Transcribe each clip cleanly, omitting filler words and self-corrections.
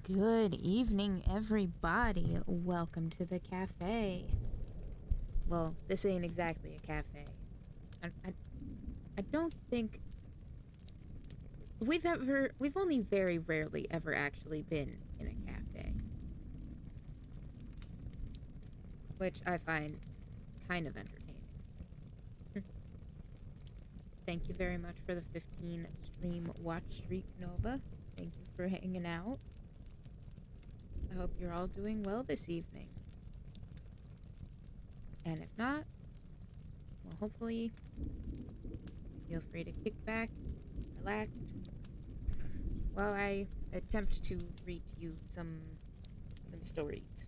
Good evening, everybody. Welcome to the cafe. Well, this ain't exactly a cafe. I don't think we've only very rarely ever actually been in a cafe, which I find kind of entertaining. Thank you very much for the 15 stream watch streak, Nova. Thank you for hanging out. I hope you're all doing well this evening. And if not, well, hopefully, feel free to kick back, relax, while I attempt to read you some stories.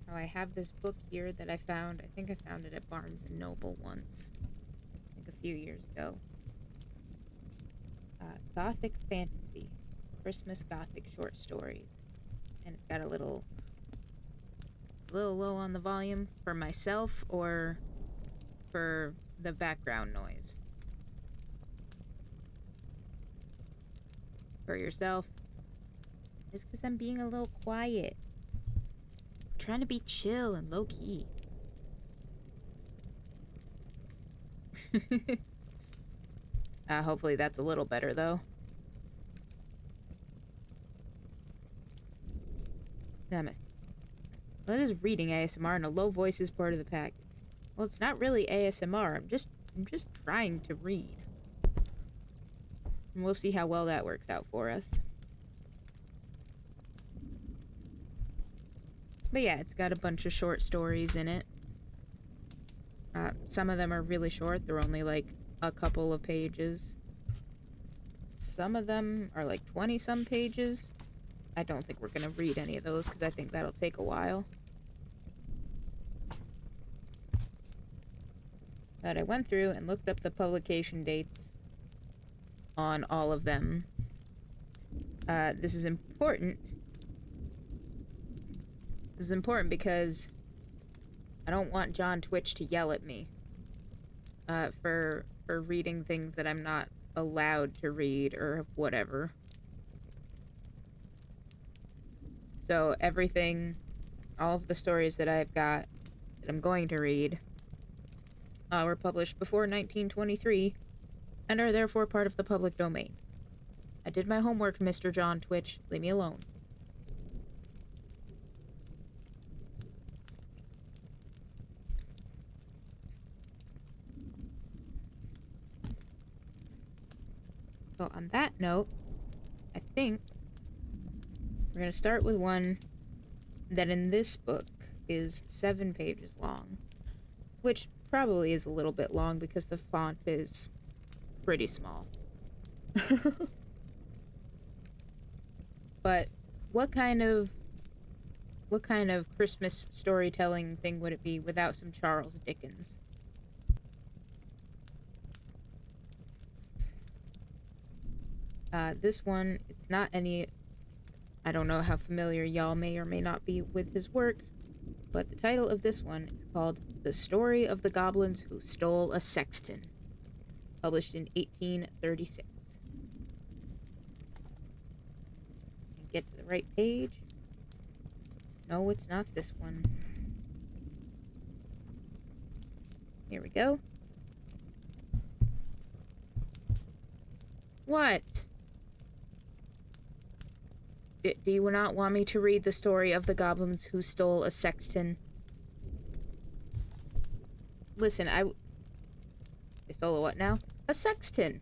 Now, I have this book here that I think I found it at Barnes & Noble once, I think a few years ago. Gothic Fantasy, Christmas Gothic Short Stories. And it's got a little low on the volume for myself or for the background noise. For yourself, it's because I'm being a little quiet. I'm trying to be chill and low key. Hopefully that's a little better though. Damn it. What is reading ASMR in a low voice is part of the package? Well, it's not really ASMR. I'm just trying to read. And we'll see how well that works out for us. But yeah, it's got a bunch of short stories in it. Some of them are really short. They're only like a couple of pages. Some of them are like 20-some pages. I don't think we're gonna read any of those because I think that'll take a while. But I went through and looked up the publication dates on all of them. This is important. This is important because I don't want John Twitch to yell at me for reading things that I'm not allowed to read or whatever. So everything, all of the stories that I've got that I'm going to read were published before 1923 and are therefore part of the public domain. I did my homework, Mr. John Twitch. Leave me alone. So on that note, I think we're going to start with one that in this book is 7 pages long, which probably is a little bit long because the font is pretty small. But what kind of Christmas storytelling thing would it be without some Charles Dickens? This one, it's not any... I don't know how familiar y'all may or may not be with his works, but the title of this one is called The Story of the Goblins Who Stole a Sexton, published in 1836. And get to the right page. No, it's not this one. Here we go. What? Do you not want me to read the story of the goblins who stole a sexton? Listen, they stole a what now? A sexton.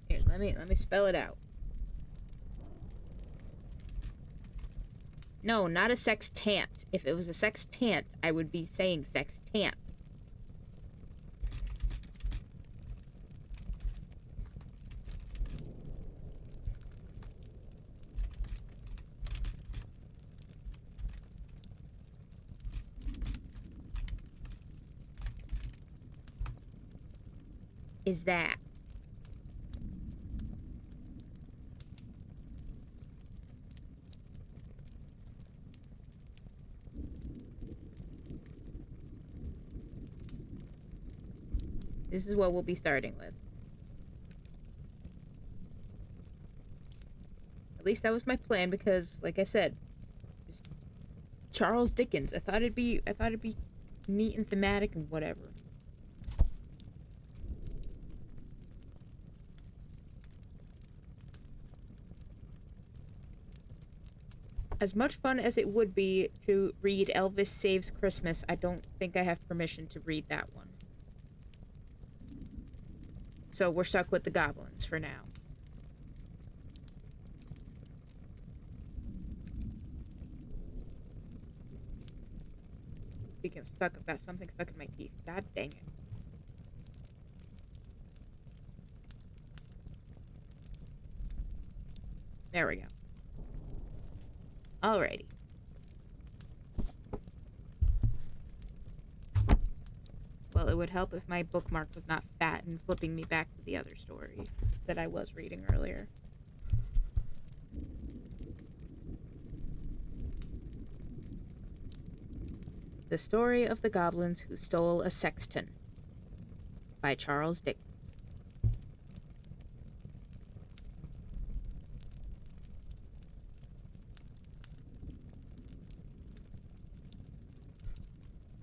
Here, let me spell it out. No, not a sextant. If it was a sextant, I would be saying sextant. Is that? This is what we'll be starting with. At least that was my plan because, like I said, Charles Dickens. I thought it'd be neat and thematic and whatever. As much fun as it would be to read Elvis Saves Christmas, I don't think I have permission to read that one. So we're stuck with the goblins for now. Speaking of stuck, I've got something stuck in my teeth. God dang it. There we go. Alrighty. Well, it would help if my bookmark was not fat and flipping me back to the other story that I was reading earlier. The Story of the Goblins Who Stole a Sexton by Charles Dickens.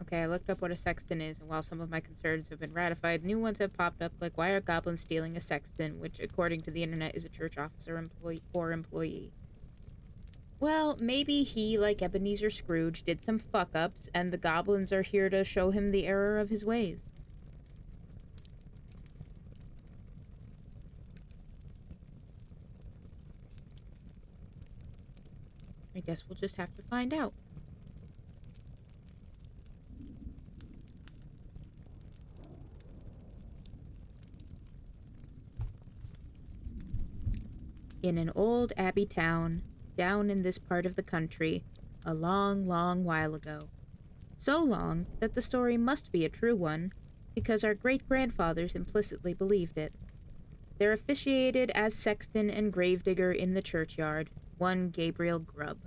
Okay, I looked up what a sexton is, and while some of my concerns have been ratified, new ones have popped up, like why are goblins stealing a sexton, which according to the internet is a church officer employee. Well, maybe he, like Ebenezer Scrooge, did some fuck-ups, and the goblins are here to show him the error of his ways. I guess we'll just have to find out. In an old abbey town, down in this part of the country, a long, long while ago. So long that the story must be a true one, because our great-grandfathers implicitly believed it. There officiated as sexton and gravedigger in the churchyard, one Gabriel Grubb.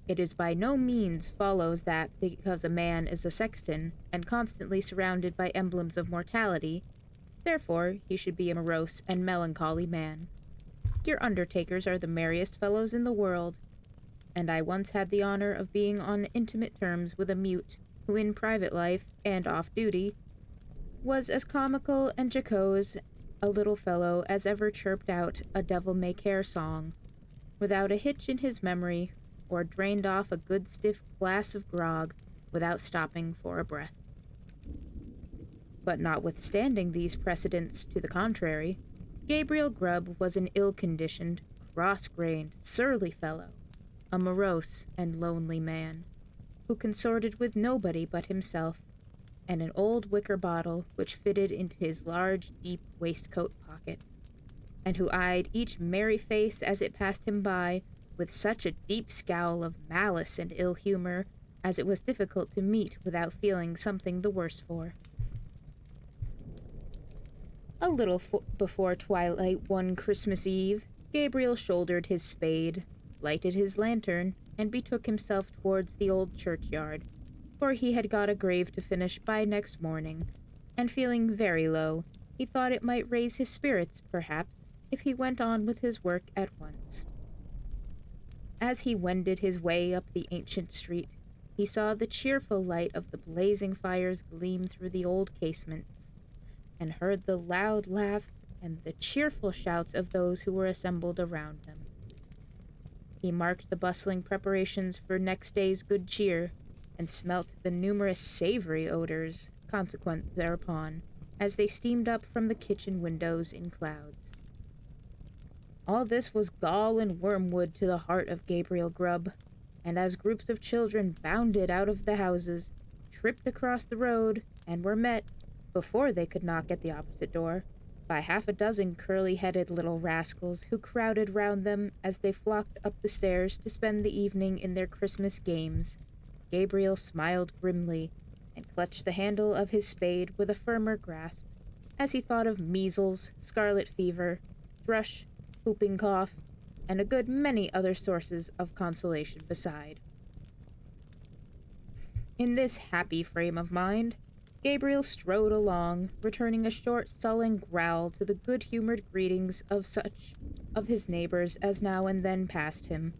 It is by no means follows that, because a man is a sexton, and constantly surrounded by emblems of mortality, therefore he should be a morose and melancholy man. Your undertakers are the merriest fellows in the world, and I once had the honor of being on intimate terms with a mute who in private life, and off duty, was as comical and jocose a little fellow as ever chirped out a devil-may-care song, without a hitch in his memory, or drained off a good stiff glass of grog without stopping for a breath. But notwithstanding these precedents to the contrary, Gabriel Grubb was an ill-conditioned, cross-grained, surly fellow, a morose and lonely man, who consorted with nobody but himself, and an old wicker bottle which fitted into his large, deep waistcoat pocket, and who eyed each merry face as it passed him by with such a deep scowl of malice and ill-humor as it was difficult to meet without feeling something the worse for. A little before twilight one Christmas Eve, Gabriel shouldered his spade, lighted his lantern, and betook himself towards the old churchyard, for he had got a grave to finish by next morning, and feeling very low, he thought it might raise his spirits, perhaps, if he went on with his work at once. As he wended his way up the ancient street, he saw the cheerful light of the blazing fires gleam through the old casements, and heard the loud laugh and the cheerful shouts of those who were assembled around them. He marked the bustling preparations for next day's good cheer, and smelt the numerous savory odors consequent thereupon, as they steamed up from the kitchen windows in clouds. All this was gall and wormwood to the heart of Gabriel Grubb, and as groups of children bounded out of the houses, tripped across the road, and were met, before they could knock at the opposite door, by half a dozen curly-headed little rascals who crowded round them as they flocked up the stairs to spend the evening in their Christmas games, Gabriel smiled grimly and clutched the handle of his spade with a firmer grasp as he thought of measles, scarlet fever, thrush, whooping cough, and a good many other sources of consolation beside. In this happy frame of mind, Gabriel strode along, returning a short, sullen growl to the good-humored greetings of such of his neighbors as now and then passed him,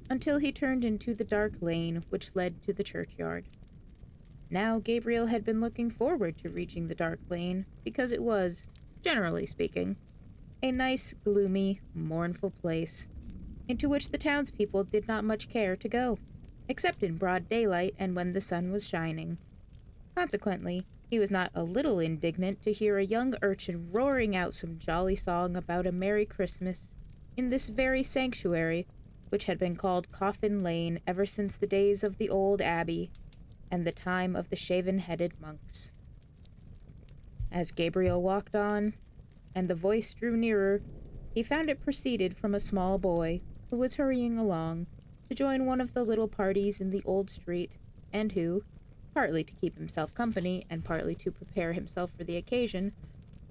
until he turned into the dark lane which led to the churchyard. Now Gabriel had been looking forward to reaching the dark lane, because it was, generally speaking, a nice, gloomy, mournful place, into which the townspeople did not much care to go, except in broad daylight and when the sun was shining. Consequently, he was not a little indignant to hear a young urchin roaring out some jolly song about a Merry Christmas in this very sanctuary, which had been called Coffin Lane ever since the days of the old abbey and the time of the shaven-headed monks. As Gabriel walked on, and the voice drew nearer, he found it proceeded from a small boy who was hurrying along to join one of the little parties in the old street, and who, partly to keep himself company and partly to prepare himself for the occasion,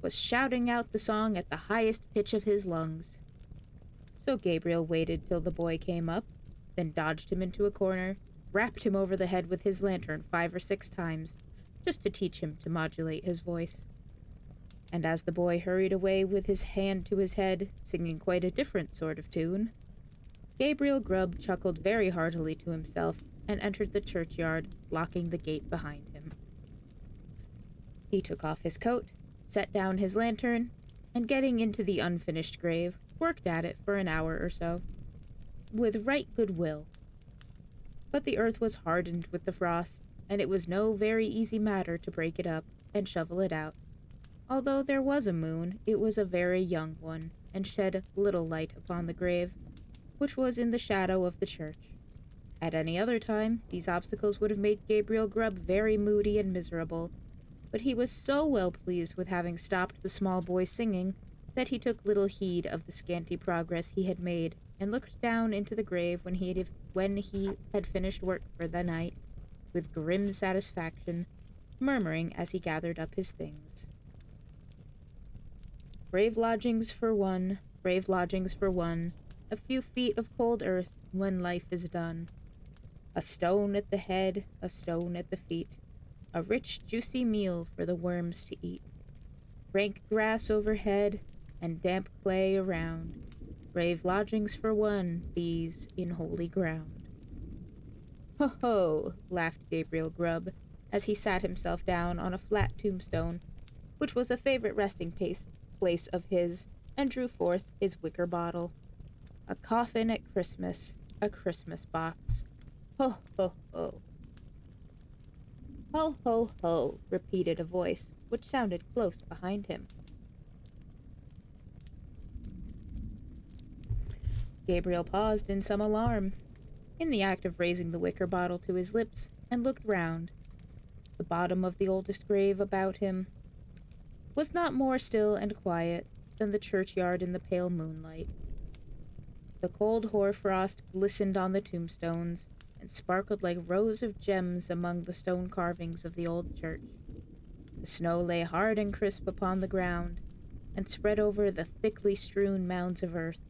was shouting out the song at the highest pitch of his lungs. So Gabriel waited till the boy came up, then dodged him into a corner, rapped him over the head with his lantern 5 or 6 times, just to teach him to modulate his voice. And as the boy hurried away with his hand to his head, singing quite a different sort of tune, Gabriel Grubb chuckled very heartily to himself and entered the churchyard, locking the gate behind him. He took off his coat, set down his lantern, and getting into the unfinished grave, worked at it for an hour or so, with right good will. But the earth was hardened with the frost, and it was no very easy matter to break it up and shovel it out. Although there was a moon, it was a very young one, and shed little light upon the grave, which was in the shadow of the church. At any other time, these obstacles would have made Gabriel Grubb very moody and miserable, but he was so well pleased with having stopped the small boy singing that he took little heed of the scanty progress he had made, and looked down into the grave when he had finished work for the night, with grim satisfaction, murmuring as he gathered up his things. Brave lodgings for one, a few feet of cold earth when life is done. A stone at the head, a stone at the feet, a rich juicy meal for the worms to eat. Rank grass overhead, and damp clay around. Brave lodgings for one, these in holy ground. Ho ho, laughed Gabriel Grubb, as he sat himself down on a flat tombstone, which was a favorite resting place of his, and drew forth his wicker bottle. A coffin at Christmas, a Christmas box. Ho ho ho. Ho ho ho, repeated a voice, which sounded close behind him. Gabriel paused in some alarm, in the act of raising the wicker bottle to his lips, and looked round. The bottom of the oldest grave about him was not more still and quiet than the churchyard in the pale moonlight. The cold hoarfrost glistened on the tombstones, and sparkled like rows of gems among the stone carvings of the old church. The snow lay hard and crisp upon the ground, and spread over the thickly strewn mounds of earth,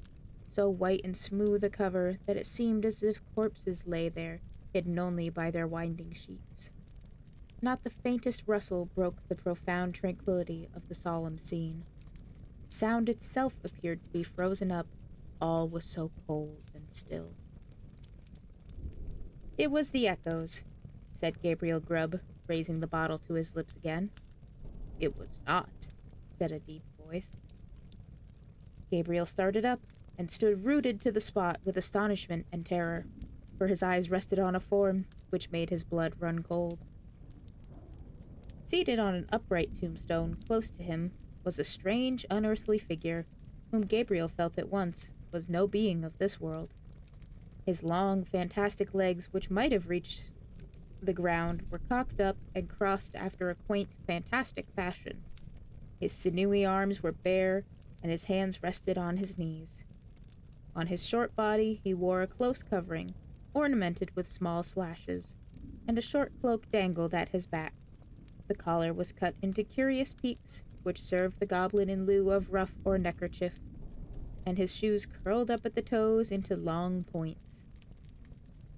so white and smooth a cover that it seemed as if corpses lay there, hidden only by their winding sheets. Not the faintest rustle broke the profound tranquillity of the solemn scene. Sound itself appeared to be frozen up, all was so cold and still. It was the echoes, said Gabriel Grubb, raising the bottle to his lips again. It was not, said a deep voice. Gabriel started up, and stood rooted to the spot with astonishment and terror, for his eyes rested on a form which made his blood run cold. Seated on an upright tombstone close to him was a strange, unearthly figure, whom Gabriel felt at once was no being of this world. His long, fantastic legs, which might have reached the ground, were cocked up and crossed after a quaint, fantastic fashion. His sinewy arms were bare, and his hands rested on his knees. On his short body he wore a close covering, ornamented with small slashes, and a short cloak dangled at his back. The collar was cut into curious peaks, which served the goblin in lieu of ruff or neckerchief, and his shoes curled up at the toes into long points.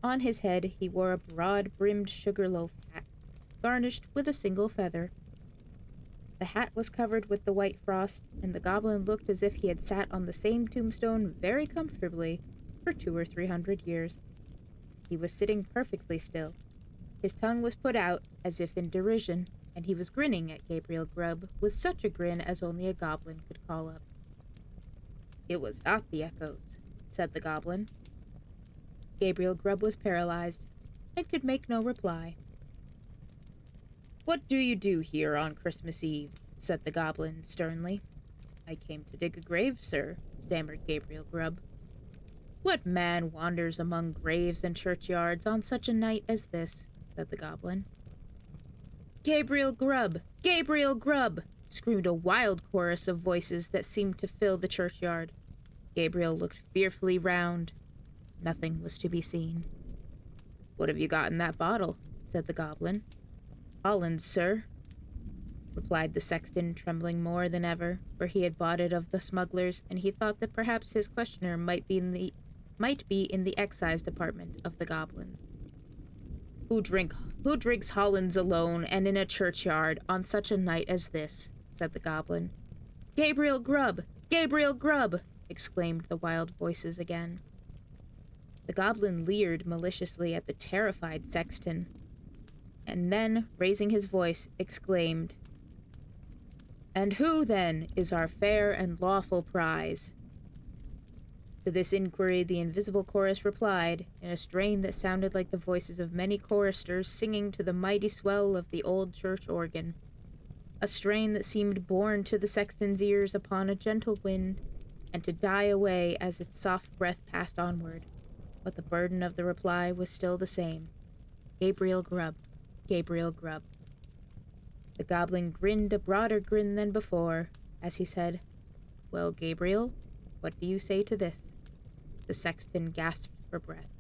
On his head he wore a broad-brimmed sugar-loaf hat, garnished with a single feather. The hat was covered with the white frost, and the goblin looked as if he had sat on the same tombstone very comfortably for 200 or 300 years. He was sitting perfectly still. His tongue was put out as if in derision, and he was grinning at Gabriel Grubb with such a grin as only a goblin could call up. "It was not the echoes," said the goblin. Gabriel Grubb was paralyzed and could make no reply. "What do you do here on Christmas Eve?" said the goblin sternly. "I came to dig a grave, sir," stammered Gabriel Grubb. "What man wanders among graves and churchyards on such a night as this?" said the goblin. "Gabriel Grubb! Gabriel Grubb!" screamed a wild chorus of voices that seemed to fill the churchyard. Gabriel looked fearfully round. Nothing was to be seen. "What have you got in that bottle?" said the goblin. "Hollands, sir," replied the sexton, trembling more than ever, for he had bought it of the smugglers, and he thought that perhaps his questioner might be in the excise department of the goblins. Who drinks Hollands alone and in a churchyard on such a night as this?" said the goblin. "Gabriel Grubb! Gabriel Grubb!" exclaimed the wild voices again. The goblin leered maliciously at the terrified sexton, and then, raising his voice, exclaimed, "And who, then, is our fair and lawful prize?" To this inquiry the invisible chorus replied, in a strain that sounded like the voices of many choristers singing to the mighty swell of the old church organ, a strain that seemed borne to the sexton's ears upon a gentle wind, and to die away as its soft breath passed onward, but the burden of the reply was still the same. Gabriel Grubb. Gabriel Grubb. The goblin grinned a broader grin than before, as he said, "Well, Gabriel, what do you say to this?" The sexton gasped for breath.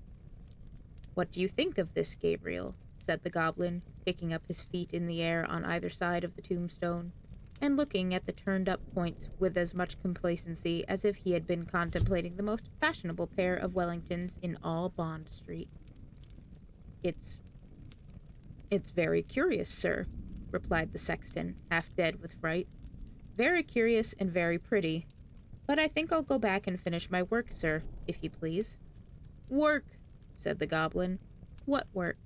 "What do you think of this, Gabriel?" said the goblin, kicking up his feet in the air on either side of the tombstone, and looking at the turned-up points with as much complacency as if he had been contemplating the most fashionable pair of Wellingtons in all Bond Street. It's very curious, sir," replied the sexton, half dead with fright. "Very curious and very pretty. But I think I'll go back and finish my work, sir, if you please." "Work," said the goblin. "What work?"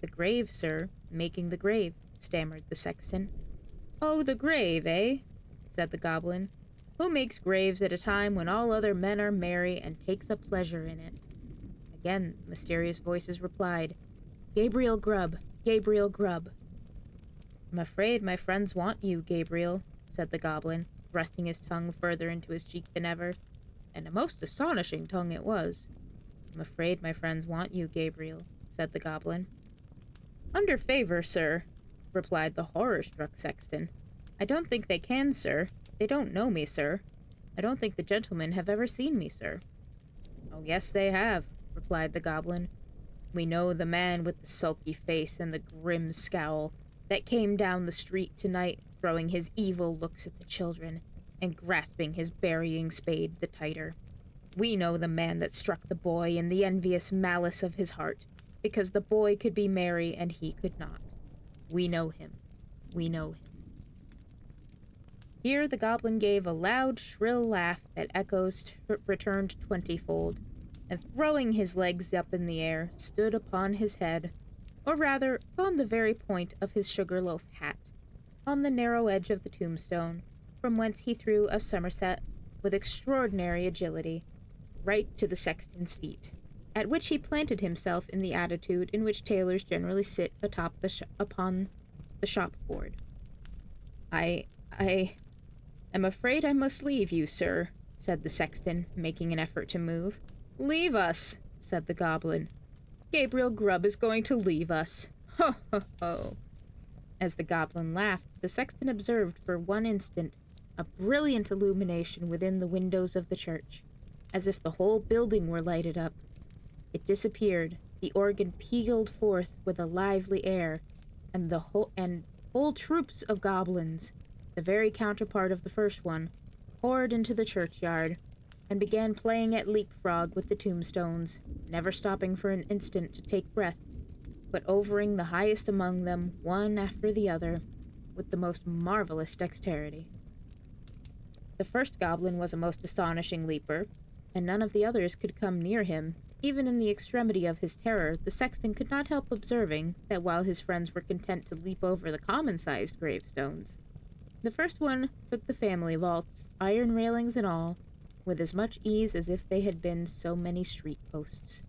"The grave, sir. Making the grave," stammered the sexton. "Oh, the grave, eh?" said the goblin. "Who makes graves at a time when all other men are merry and takes a pleasure in it?" Again, mysterious voices replied, "Gabriel Grubb. Gabriel Grubb." "I'm afraid my friends want you, Gabriel," said the goblin, thrusting his tongue further into his cheek than ever, and a most astonishing tongue it was. "I'm afraid my friends want you, Gabriel," said the goblin. "Under favor, sir," replied the horror-struck sexton. "I don't think they can, sir. They don't know me, sir. I don't think the gentlemen have ever seen me, sir." "Oh, yes, they have," replied the goblin. "We know the man with the sulky face and the grim scowl that came down the street tonight, throwing his evil looks at the children and grasping his burying spade the tighter. We know the man that struck the boy in the envious malice of his heart, because the boy could be merry and he could not. We know him. We know him." Here the goblin gave a loud, shrill laugh that echoes returned 20-fold, and throwing his legs up in the air, stood upon his head, or rather upon the very point of his sugar-loaf hat, on the narrow edge of the tombstone, from whence he threw a somerset with extraordinary agility, right to the sexton's feet, at which he planted himself in the attitude in which tailors generally sit atop upon the shop-board. I am afraid I must leave you, sir," said the sexton, making an effort to move. "Leave us," said the goblin. "Gabriel Grubb is going to leave us. Ho, ho, ho." As the goblin laughed, the sexton observed for one instant a brilliant illumination within the windows of the church, as if the whole building were lighted up. It disappeared, the organ pealed forth with a lively air, and whole troops of goblins, the very counterpart of the first one, poured into the churchyard, and began playing at leapfrog with the tombstones, never stopping for an instant to take breath, but overing the highest among them, one after the other, with the most marvelous dexterity. The first goblin was a most astonishing leaper, and none of the others could come near him. Even in the extremity of his terror, the sexton could not help observing that while his friends were content to leap over the common-sized gravestones, the first one took the family vaults, iron railings and all, with as much ease as if they had been so many street posts.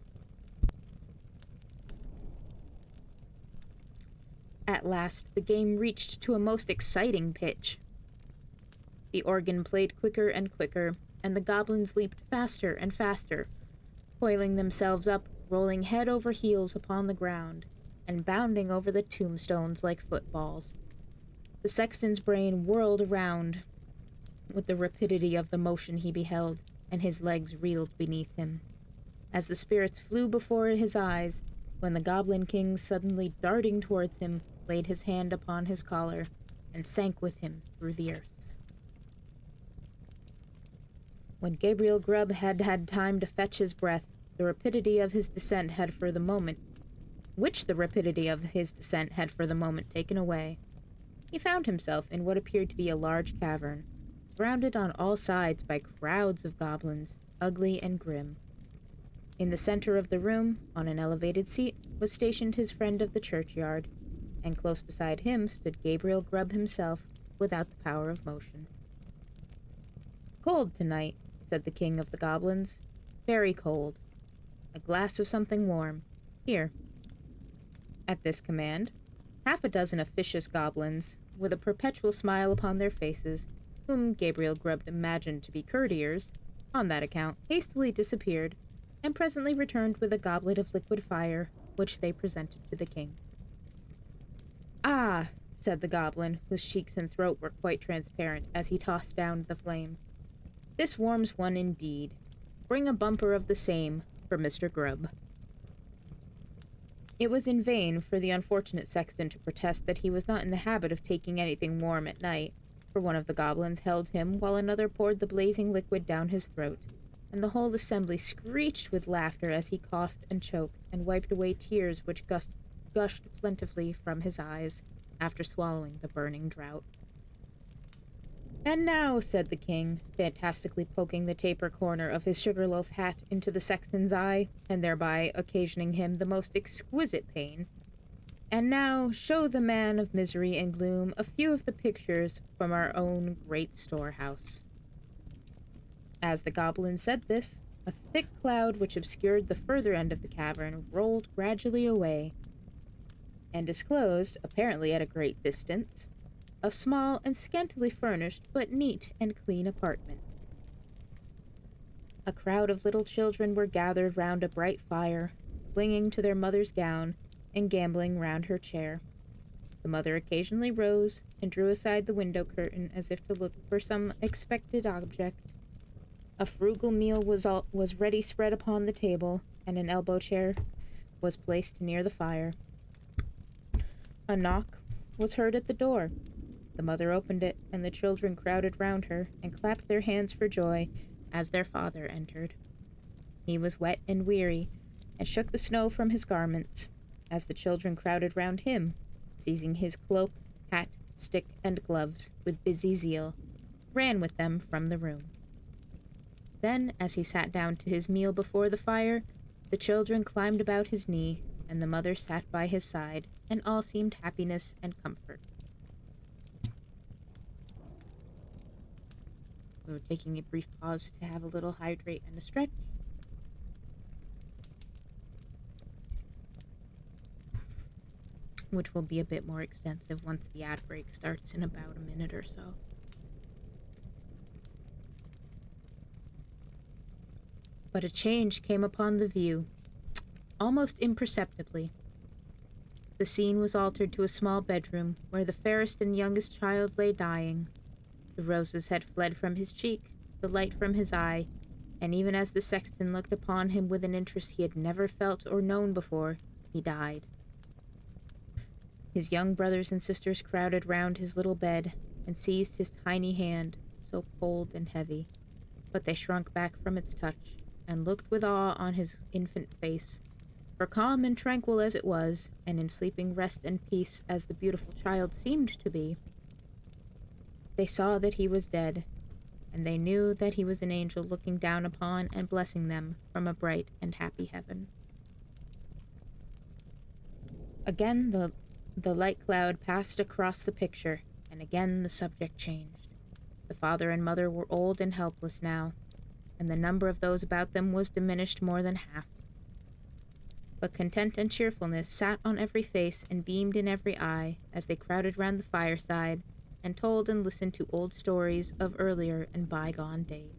At last, the game reached to a most exciting pitch. The organ played quicker and quicker, and the goblins leaped faster and faster, coiling themselves up, rolling head over heels upon the ground, and bounding over the tombstones like footballs. The sexton's brain whirled around with the rapidity of the motion he beheld, and his legs reeled beneath him, as the spirits flew before his eyes, when the Goblin King, suddenly darting towards him, laid his hand upon his collar, and sank with him through the earth. When Gabriel Grubb had had time to fetch his breath, the rapidity of his descent had for the moment taken away. He found himself in what appeared to be a large cavern, surrounded on all sides by crowds of goblins, ugly and grim. In the center of the room, on an elevated seat, was stationed his friend of the churchyard, and close beside him stood Gabriel Grubb himself, without the power of motion. "Cold tonight," said the king of the goblins. "Very cold. A glass of something warm. Here." At this command, half a dozen officious goblins, with a perpetual smile upon their faces, whom Gabriel Grubb imagined to be courtiers, on that account, hastily disappeared, and presently returned with a goblet of liquid fire, which they presented to the king. "Ah," said the goblin, whose cheeks and throat were quite transparent, as he tossed down the flame, "this warms one indeed. Bring a bumper of the same for Mr. Grubb." It was in vain for the unfortunate sexton to protest that he was not in the habit of taking anything warm at night, for one of the goblins held him while another poured the blazing liquid down his throat, and the whole assembly screeched with laughter as he coughed and choked and wiped away tears which gushed plentifully from his eyes after swallowing the burning draught. "And now," said the king, fantastically poking the taper corner of his sugarloaf hat into the sexton's eye, and thereby occasioning him the most exquisite pain, "and now show the man of misery and gloom a few of the pictures from our own great storehouse." As the goblin said this, a thick cloud which obscured the further end of the cavern rolled gradually away, and disclosed, apparently at a great distance, a small and scantily furnished but neat and clean apartment. A crowd of little children were gathered round a bright fire, clinging to their mother's gown and gambolling round her chair. The mother occasionally rose and drew aside the window curtain as if to look for some expected object. A frugal meal was ready spread upon the table, and an elbow chair was placed near the fire. A knock was heard at the door. The mother opened it, and the children crowded round her and clapped their hands for joy as their father entered. He was wet and weary, and shook the snow from his garments, as the children crowded round him, seizing his cloak, hat, stick, and gloves with busy zeal, ran with them from the room. Then, as he sat down to his meal before the fire, the children climbed about his knee, and the mother sat by his side, and all seemed happiness and comfort. We're taking a brief pause to have a little hydrate and a stretch. Which will be a bit more extensive once the ad break starts in about a minute or so. But a change came upon the view, almost imperceptibly. The scene was altered to a small bedroom, where the fairest and youngest child lay dying. The roses had fled from his cheek, the light from his eye, and even as the sexton looked upon him with an interest he had never felt or known before, he died. His young brothers and sisters crowded round his little bed, and seized his tiny hand, so cold and heavy, but they shrunk back from its touch, and looked with awe on his infant face, For calm and tranquil as it was, and in sleeping rest and peace as the beautiful child seemed to be, they saw that he was dead, and they knew that he was an angel looking down upon and blessing them from a bright and happy heaven. Again the light cloud passed across the picture, and again the subject changed. The father and mother were old and helpless now, and the number of those about them was diminished more than half. But content and cheerfulness sat on every face and beamed in every eye as they crowded round the fireside and told and listened to old stories of earlier and bygone days.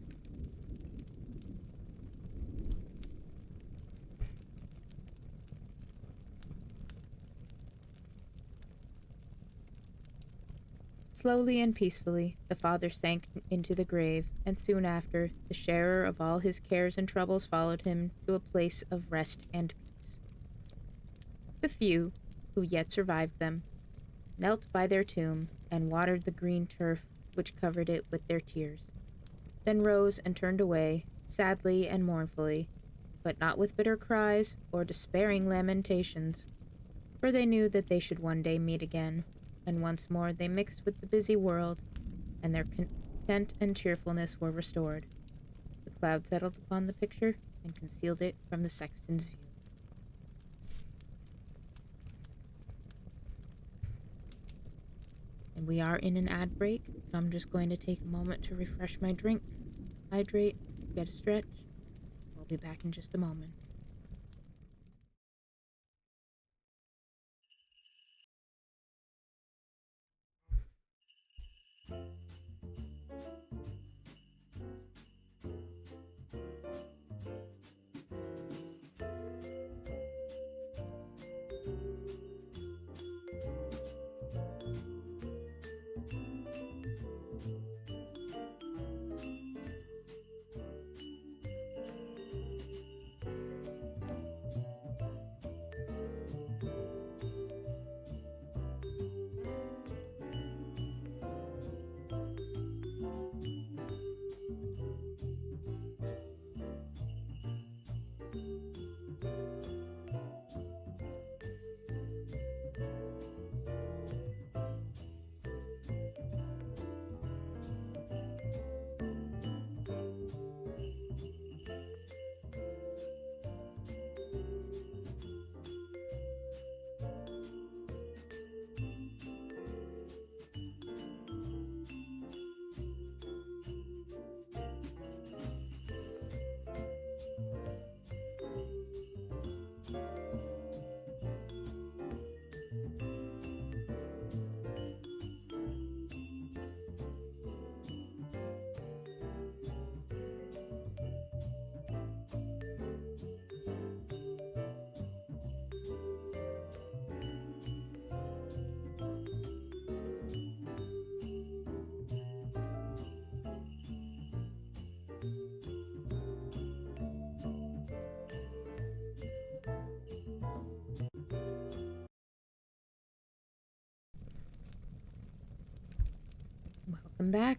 Slowly and peacefully, the father sank into the grave, and soon after, the sharer of all his cares and troubles followed him to a place of rest and peace. The few, who yet survived them, knelt by their tomb and watered the green turf which covered it with their tears, then rose and turned away, sadly and mournfully, but not with bitter cries or despairing lamentations, for they knew that they should one day meet again, and once more they mixed with the busy world, and their content and cheerfulness were restored. The cloud settled upon the picture and concealed it from the sexton's view. And we are in an ad break, so I'm just going to take a moment to refresh my drink, hydrate, get a stretch. We'll be back in just a moment. Welcome back.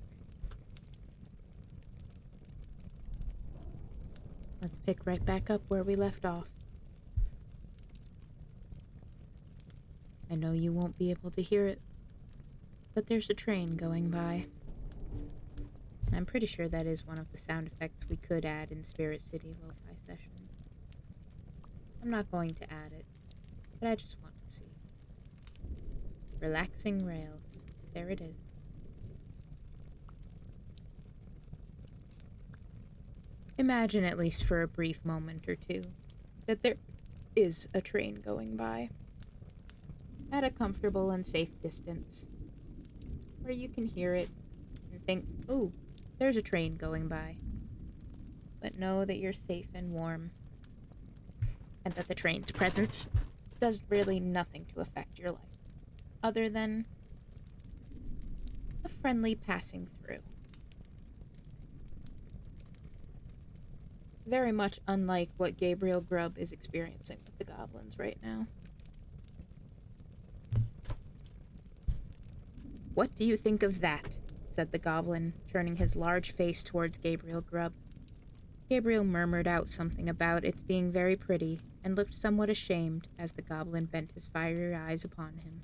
Let's pick right back up where we left off. I know you won't be able to hear it, but there's a train going by. I'm pretty sure that is one of the sound effects we could add in Spirit City Lo-Fi Sessions. I'm not going to add it, but I just want to see. Relaxing rails. There it is. Imagine, at least for a brief moment or two, that there is a train going by, at a comfortable and safe distance, where you can hear it and think, ooh, there's a train going by. But know that you're safe and warm, and that the train's presence does really nothing to affect your life, other than a friendly passing through. Very much unlike what Gabriel Grubb is experiencing with the goblins right now. "What do you think of that?" said the goblin, turning his large face towards Gabriel Grubb. Gabriel murmured out something about its being very pretty, and looked somewhat ashamed as the goblin bent his fiery eyes upon him.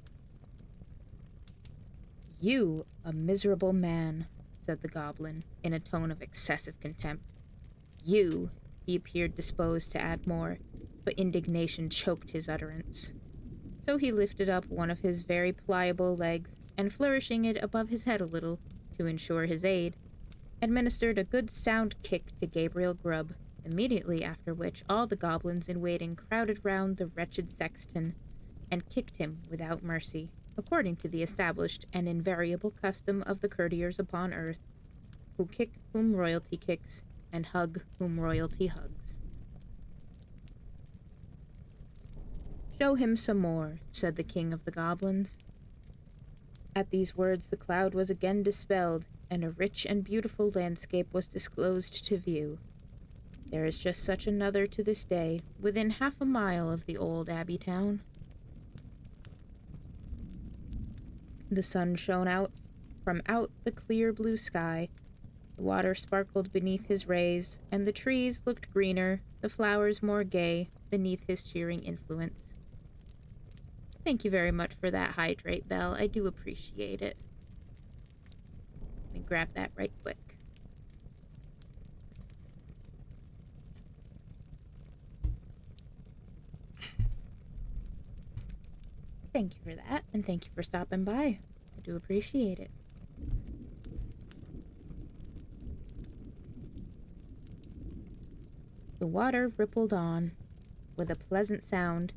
"You, a miserable man," said the goblin, in a tone of excessive contempt. "You," he appeared disposed to add more, but indignation choked his utterance. So he lifted up one of his very pliable legs, and flourishing it above his head a little, to ensure his aid, administered a good sound kick to Gabriel Grubb, immediately after which all the goblins in waiting crowded round the wretched Sexton, and kicked him without mercy, according to the established and invariable custom of the courtiers upon earth, who kick whom royalty kicks, and hug whom royalty hugs. "Show him some more," said the king of the goblins. At these words the cloud was again dispelled, and a rich and beautiful landscape was disclosed to view. There is just such another to this day, within half a mile of the old abbey town. The sun shone out from out the clear blue sky. The water sparkled beneath his rays, and the trees looked greener, the flowers more gay, beneath his cheering influence. Thank you very much for that hydrate, Belle. I do appreciate it. Let me grab that right quick. Thank you for that, and thank you for stopping by. I do appreciate it. The water rippled on, with a pleasant sound.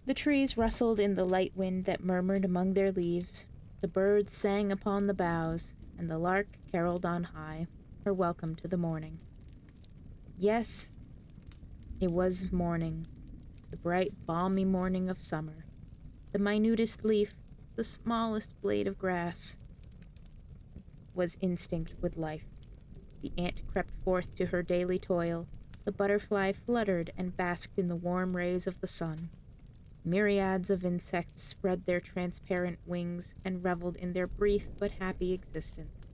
The trees rustled in the light wind that murmured among their leaves. The birds sang upon the boughs, and the lark caroled on high, her welcome to the morning. Yes, it was morning, the bright, balmy morning of summer. The minutest leaf, the smallest blade of grass, was instinct with life. The ant crept forth to her daily toil. The butterfly fluttered and basked in the warm rays of the sun. Myriads of insects spread their transparent wings and reveled in their brief but happy existence.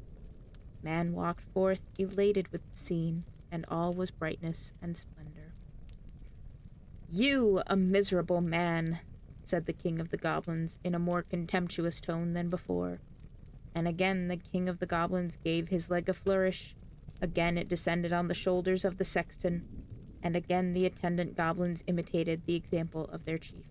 Man walked forth elated with the scene, and all was brightness and splendor. "You, a miserable man," said the king of the goblins in a more contemptuous tone than before. And again the king of the goblins gave his leg a flourish. Again it descended on the shoulders of the sexton, and again the attendant goblins imitated the example of their chief.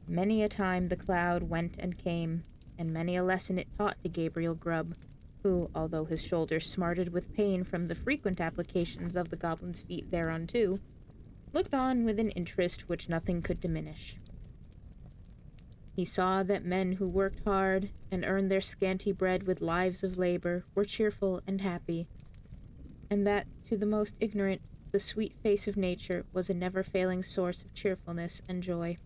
Many a time the cloud went and came, and many a lesson it taught to Gabriel Grubb, who, although his shoulders smarted with pain from the frequent applications of the goblin's feet thereunto, looked on with an interest which nothing could diminish. He saw that men who worked hard and earned their scanty bread with lives of labor were cheerful and happy, and that to the most ignorant the sweet face of nature was a never-failing source of cheerfulness and joy.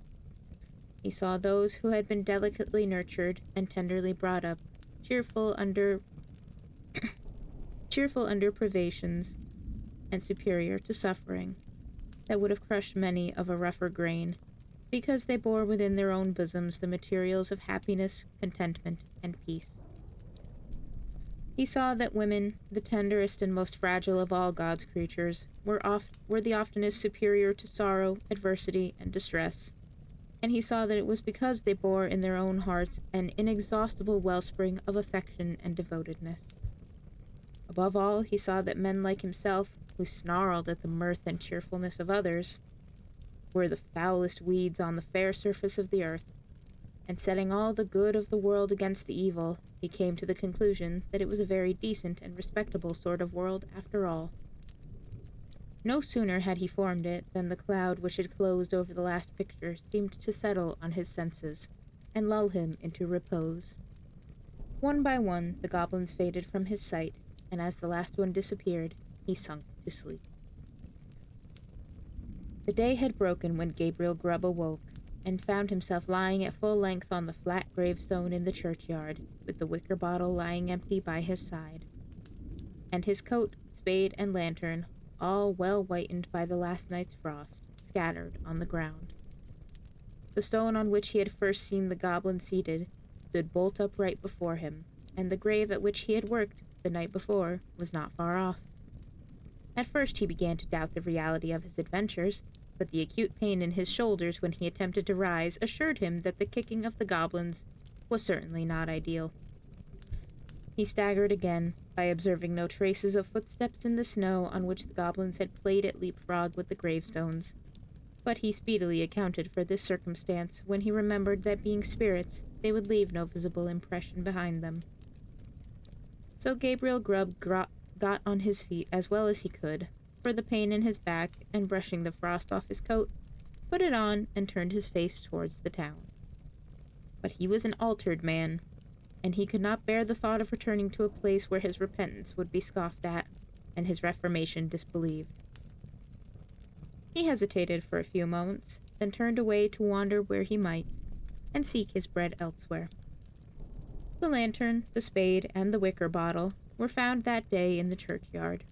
He saw those who had been delicately nurtured and tenderly brought up, cheerful under privations, and superior to suffering that would have crushed many of a rougher grain, because they bore within their own bosoms the materials of happiness, contentment, and peace. He saw that women, the tenderest and most fragile of all God's creatures, were the oftenest superior to sorrow, adversity, and distress, and he saw that it was because they bore in their own hearts an inexhaustible wellspring of affection and devotedness. Above all, he saw that men like himself, who snarled at the mirth and cheerfulness of others, were the foulest weeds on the fair surface of the earth, and setting all the good of the world against the evil, he came to the conclusion that it was a very decent and respectable sort of world after all. No sooner had he formed it than the cloud which had closed over the last picture seemed to settle on his senses, and lull him into repose. One by one the goblins faded from his sight, and as the last one disappeared, he sunk to sleep. The day had broken when Gabriel Grubb awoke, and found himself lying at full length on the flat gravestone in the churchyard, with the wicker bottle lying empty by his side, and his coat, spade, and lantern, all well whitened by the last night's frost, scattered on the ground. The stone on which he had first seen the goblin seated stood bolt upright before him, and the grave at which he had worked the night before was not far off. At first he began to doubt the reality of his adventures, but the acute pain in his shoulders when he attempted to rise assured him that the kicking of the goblins was certainly not ideal. He staggered again by observing no traces of footsteps in the snow on which the goblins had played at leapfrog with the gravestones. But he speedily accounted for this circumstance when he remembered that being spirits, they would leave no visible impression behind them. So Gabriel Grubb got on his feet as well as he could, for the pain in his back, and brushing the frost off his coat, put it on and turned his face towards the town. But he was an altered man, and he could not bear the thought of returning to a place where his repentance would be scoffed at, and his reformation disbelieved. He hesitated for a few moments, then turned away to wander where he might, and seek his bread elsewhere. The lantern, the spade, and the wicker bottle were found that day in the churchyard.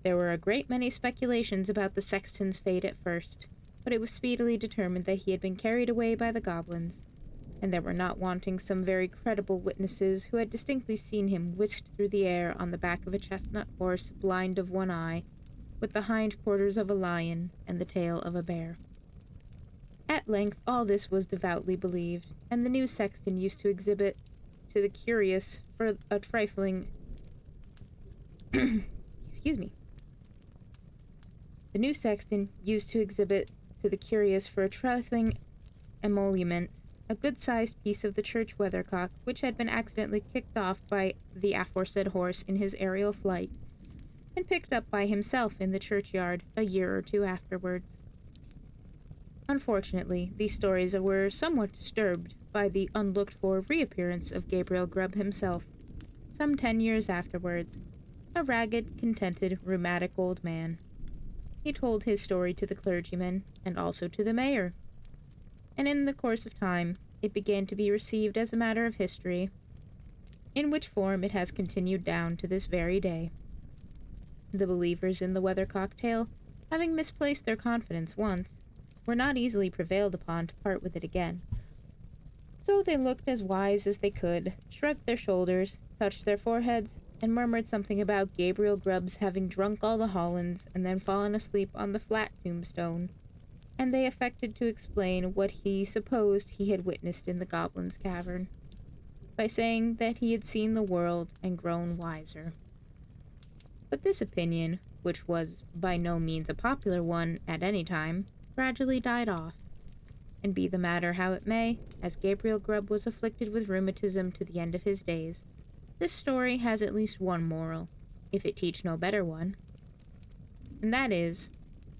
There were a great many speculations about the sexton's fate at first, but it was speedily determined that he had been carried away by the goblins, and there were not wanting some very credible witnesses who had distinctly seen him whisked through the air on the back of a chestnut horse blind of one eye, with the hind quarters of a lion and the tail of a bear. At length all this was devoutly believed, and the new sexton used to exhibit to the curious for a trifling excuse me. The new sexton used to exhibit to the curious for a trifling emolument a good-sized piece of the church weathercock which had been accidentally kicked off by the aforesaid horse in his aerial flight, and picked up by himself in the churchyard a year or two afterwards. Unfortunately, these stories were somewhat disturbed by the unlooked-for reappearance of Gabriel Grubb himself, some 10 years afterwards, a ragged, contented, rheumatic old man. He told his story to the clergyman, and also to the mayor, and in the course of time it began to be received as a matter of history, in which form it has continued down to this very day. The believers in the weathercock tale, having misplaced their confidence once, were not easily prevailed upon to part with it again. So they looked as wise as they could, shrugged their shoulders, touched their foreheads, and murmured something about Gabriel Grubb's having drunk all the Hollands and then fallen asleep on the flat tombstone, and they affected to explain what he supposed he had witnessed in the Goblin's Cavern, by saying that he had seen the world and grown wiser. But this opinion, which was by no means a popular one at any time, gradually died off, and be the matter how it may, as Gabriel Grubb was afflicted with rheumatism to the end of his days, this story has at least one moral, if it teach no better one, and that is,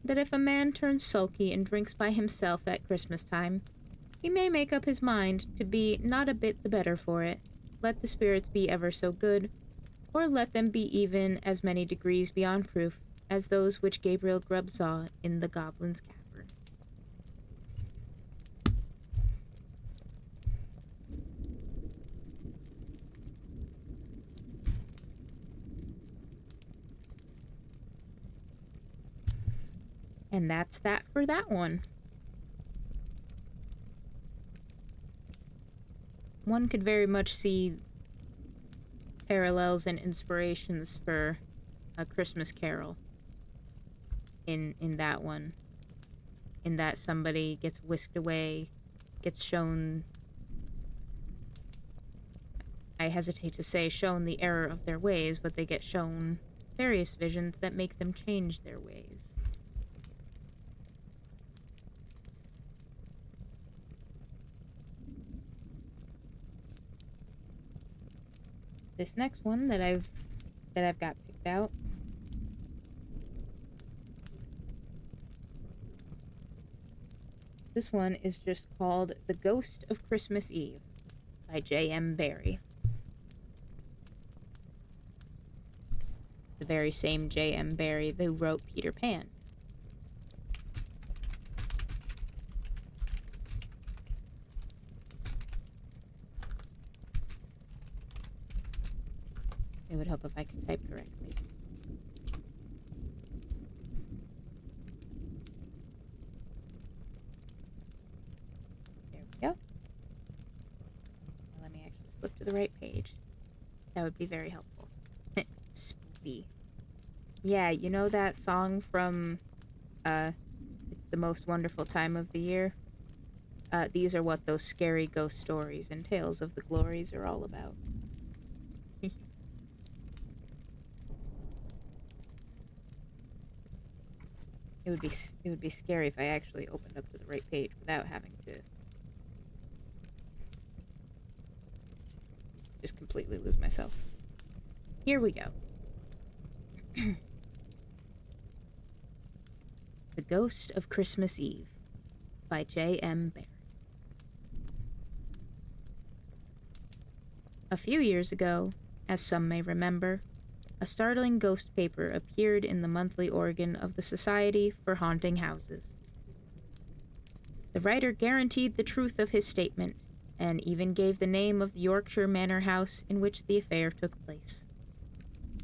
that if a man turns sulky and drinks by himself at Christmas time, he may make up his mind to be not a bit the better for it, let the spirits be ever so good, or let them be even as many degrees beyond proof as those which Gabriel Grubb saw in the Goblin's Cavern. And that's that for that one. One could very much see parallels and inspirations for A Christmas Carol in that one. In that somebody gets whisked away, gets shown, I hesitate to say shown the error of their ways, but they get shown various visions that make them change their ways. This next one that I've got picked out this one is just called The Ghost of Christmas Eve by J.M. Barrie. The very same J.M. Barrie who wrote Peter Pan. It would help if I could type correctly. There we go. Now let me actually flip to the right page. That would be very helpful. Spoopy. Yeah, you know that song from It's the Most Wonderful Time of the Year? These are what those scary ghost stories and tales of the glories are all about. It would be scary if I actually opened up to the right page without having to just completely lose myself. Here we go. The Ghost of Christmas Eve by J.M. Barrie. A few years ago, as some may remember, a startling ghost paper appeared in the monthly organ of the Society for Haunting Houses. The writer guaranteed the truth of his statement, and even gave the name of the Yorkshire manor house in which the affair took place.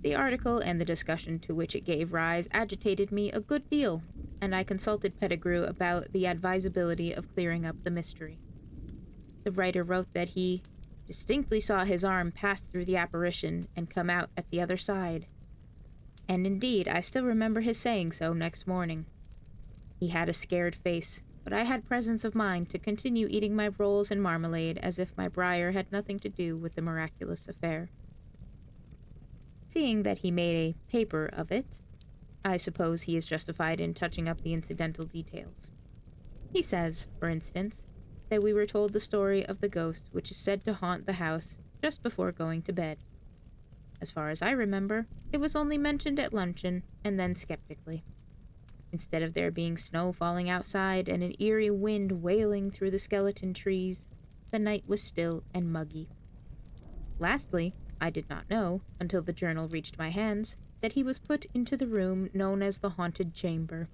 The article and the discussion to which it gave rise agitated me a good deal, and I consulted Pettigrew about the advisability of clearing up the mystery. The writer wrote that he distinctly saw his arm pass through the apparition and come out at the other side. And indeed, I still remember his saying so next morning. He had a scared face, but I had presence of mind to continue eating my rolls and marmalade as if my briar had nothing to do with the miraculous affair. Seeing that he made a paper of it, I suppose he is justified in touching up the incidental details. He says, for instance, that we were told the story of the ghost which is said to haunt the house just before going to bed. As far as I remember, it was only mentioned at luncheon, and then skeptically. Instead of there being snow falling outside and an eerie wind wailing through the skeleton trees, the night was still and muggy. Lastly, I did not know, until the journal reached my hands, that he was put into the room known as the haunted chamber,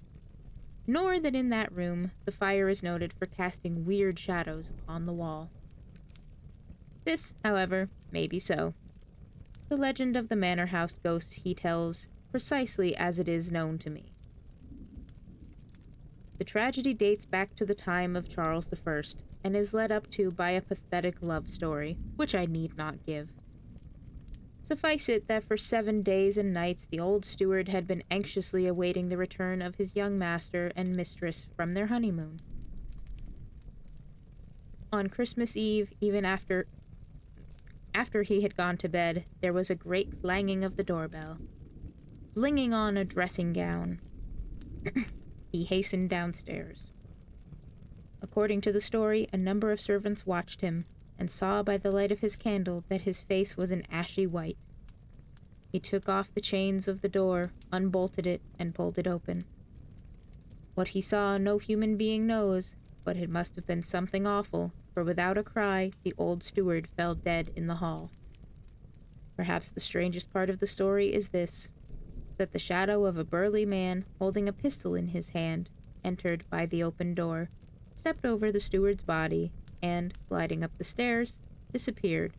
nor that in that room the fire is noted for casting weird shadows upon the wall. This, however, may be so. The legend of the manor house ghost he tells precisely as it is known to me. The tragedy dates back to the time of Charles I, and is led up to by a pathetic love story, which I need not give. Suffice it that for 7 days and nights the old steward had been anxiously awaiting the return of his young master and mistress from their honeymoon. On Christmas Eve, even after he had gone to bed, there was a great clanging of the doorbell. Flinging on a dressing gown, he hastened downstairs. According to the story, a number of servants watched him, and saw by the light of his candle that his face was an ashy white. He took off the chains of the door, unbolted it, and pulled it open. What he saw no human being knows, but it must have been something awful, for without a cry, the old steward fell dead in the hall. Perhaps the strangest part of the story is this, that the shadow of a burly man holding a pistol in his hand entered by the open door, stepped over the steward's body, and, gliding up the stairs, disappeared,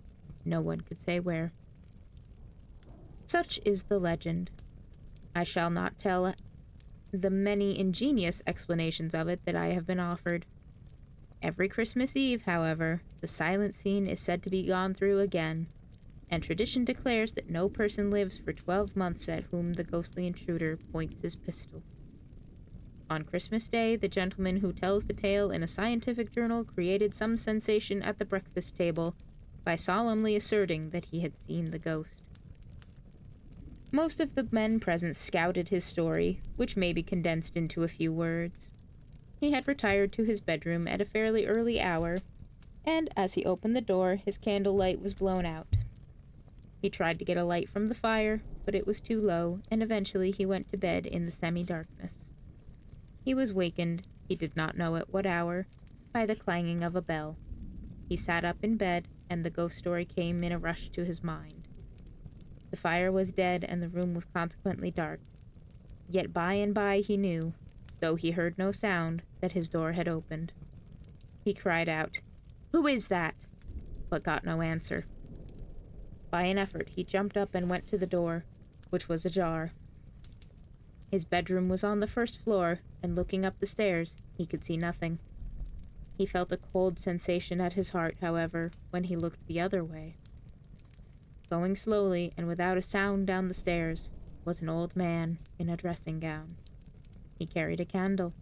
no one could say where. Such is the legend. I shall not tell the many ingenious explanations of it that I have been offered. Every Christmas Eve, however, the silent scene is said to be gone through again, and tradition declares that no person lives for 12 months at whom the ghostly intruder points his pistol. On Christmas Day, the gentleman who tells the tale in a scientific journal created some sensation at the breakfast table by solemnly asserting that he had seen the ghost. Most of the men present scouted his story, which may be condensed into a few words. He had retired to his bedroom at a fairly early hour, and as he opened the door, his candle light was blown out. He tried to get a light from the fire, but it was too low, and eventually he went to bed in the semi-darkness. He was wakened, he did not know at what hour, by the clanging of a bell. He sat up in bed, and the ghost story came in a rush to his mind. The fire was dead, and the room was consequently dark. Yet by and by he knew, though he heard no sound, that his door had opened. He cried out, "Who is that?" but got no answer. By an effort he jumped up and went to the door, which was ajar. His bedroom was on the first floor, and looking up the stairs, he could see nothing. He felt a cold sensation at his heart, however, when he looked the other way. Going slowly and without a sound down the stairs was an old man in a dressing gown. He carried a candle.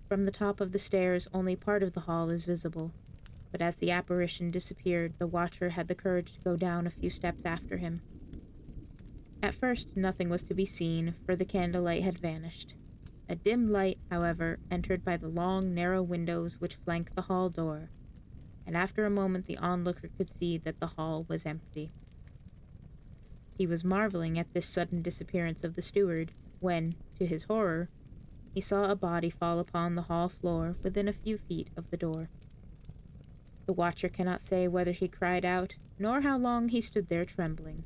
From the top of the stairs, only part of the hall is visible, but as the apparition disappeared, the watcher had the courage to go down a few steps after him. At first, nothing was to be seen, for the candlelight had vanished. A dim light, however, entered by the long, narrow windows which flank the hall door, and after a moment the onlooker could see that the hall was empty. He was marveling at this sudden disappearance of the steward, when, to his horror, he saw a body fall upon the hall floor within a few feet of the door. The watcher cannot say whether he cried out, nor how long he stood there trembling.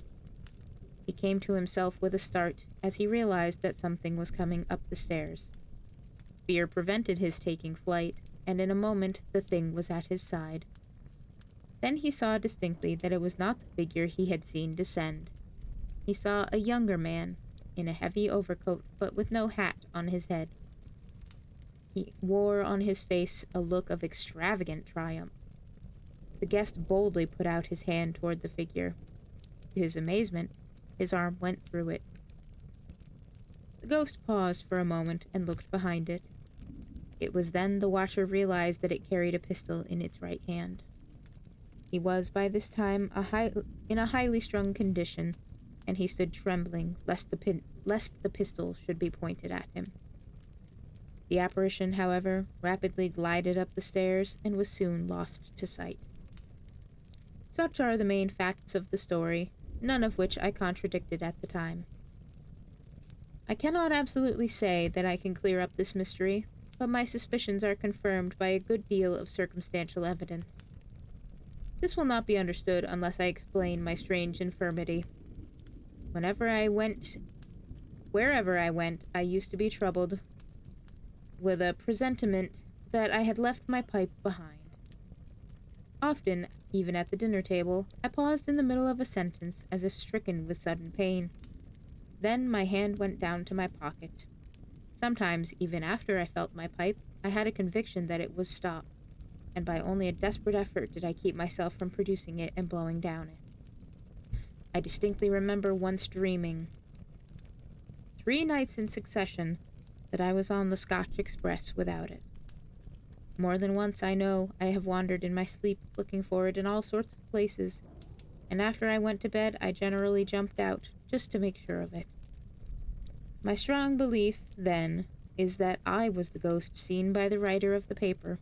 He came to himself with a start as he realized that something was coming up the stairs. Fear prevented his taking flight, and in a moment the thing was at his side. Then he saw distinctly that it was not the figure he had seen descend. He saw a younger man, in a heavy overcoat, but with no hat on his head. He wore on his face a look of extravagant triumph. The guest boldly put out his hand toward the figure. To his amazement, his arm went through it. The ghost paused for a moment and looked behind it. It was then the watcher realized that it carried a pistol in its right hand. He was by this time in a highly strung condition, and he stood trembling lest the pistol should be pointed at him. The apparition, however, rapidly glided up the stairs and was soon lost to sight. Such are the main facts of the story, none of which I contradicted at the time. I cannot absolutely say that I can clear up this mystery, but my suspicions are confirmed by a good deal of circumstantial evidence. This will not be understood unless I explain my strange infirmity. Wherever I went, I used to be troubled with a presentiment that I had left my pipe behind. Often, even at the dinner table, I paused in the middle of a sentence as if stricken with sudden pain. Then my hand went down to my pocket. Sometimes, even after I felt my pipe, I had a conviction that it was stopped, and by only a desperate effort did I keep myself from producing it and blowing down it. I distinctly remember once dreaming, 3 nights in succession, that I was on the Scotch Express without it. More than once, I know, I have wandered in my sleep looking for it in all sorts of places, and after I went to bed, I generally jumped out, just to make sure of it. My strong belief, then, is that I was the ghost seen by the writer of the paper.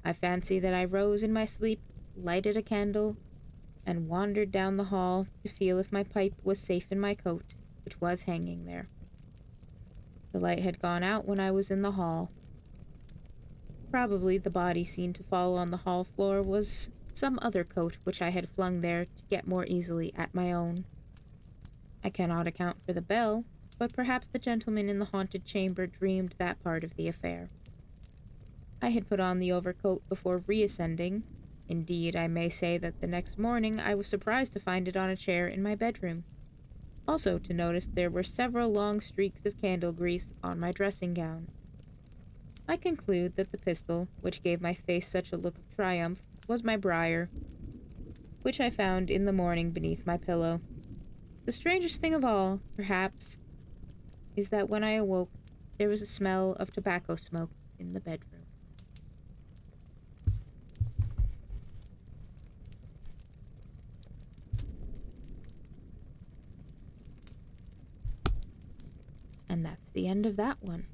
I fancy that I rose in my sleep, lighted a candle, and wandered down the hall to feel if my pipe was safe in my coat, which was hanging there. The light had gone out when I was in the hall. Probably the body seen to fall on the hall floor was some other coat which I had flung there to get more easily at my own. I cannot account for the bell, but perhaps the gentleman in the haunted chamber dreamed that part of the affair. I had put on the overcoat before reascending. Indeed, I may say that the next morning I was surprised to find it on a chair in my bedroom. Also to notice there were several long streaks of candle grease on my dressing gown. I conclude that the pistol, which gave my face such a look of triumph, was my briar, which I found in the morning beneath my pillow. The strangest thing of all, perhaps, is that when I awoke, there was a smell of tobacco smoke in the bedroom. And that's the end of that one.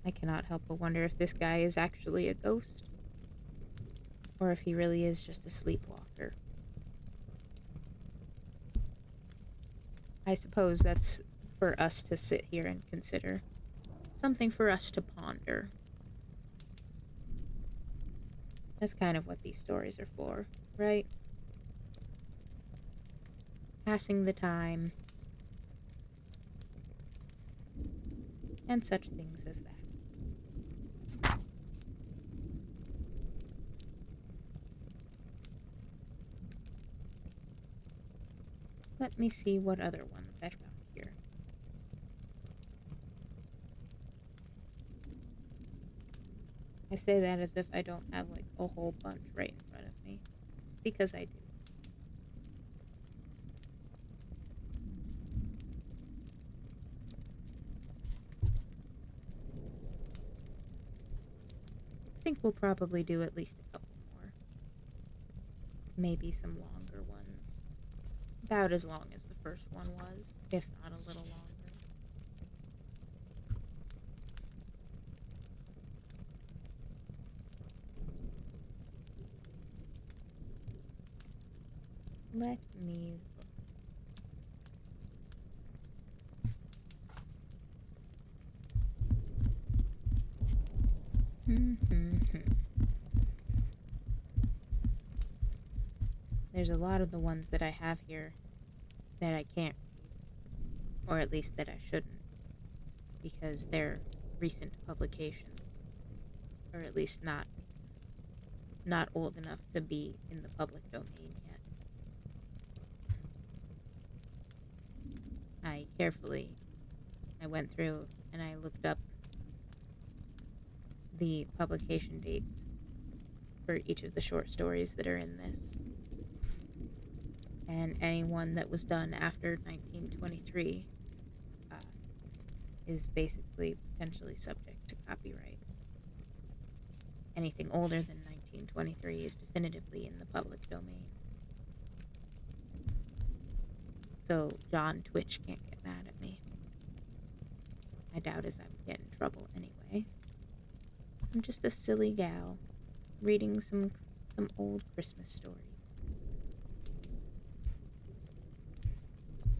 I cannot help but wonder if this guy is actually a ghost, or if he really is just a sleepwalker. I suppose that's for us to sit here and consider. Something for us to ponder. That's kind of what these stories are for, right? Passing the time, and such things as that. Let me see what other ones I found here. I say that as if I don't have, like, a whole bunch right in front of me. because I do. I think we'll probably do at least a couple more. Maybe some longer ones. About as long as the first one was, if not a little longer. Let me look. There's a lot of the ones that I have here that I can't read, or at least that I shouldn't, because they're recent publications, or at least not old enough to be in the public domain yet. I went through and I looked up the publication dates for each of the short stories that are in this. And anyone that was done after 1923 is basically potentially subject to copyright. Anything older than 1923 is definitively in the public domain. So John Twitch can't get mad at me. I doubt as I would get in trouble anyway. I'm just a silly gal reading some old Christmas stories.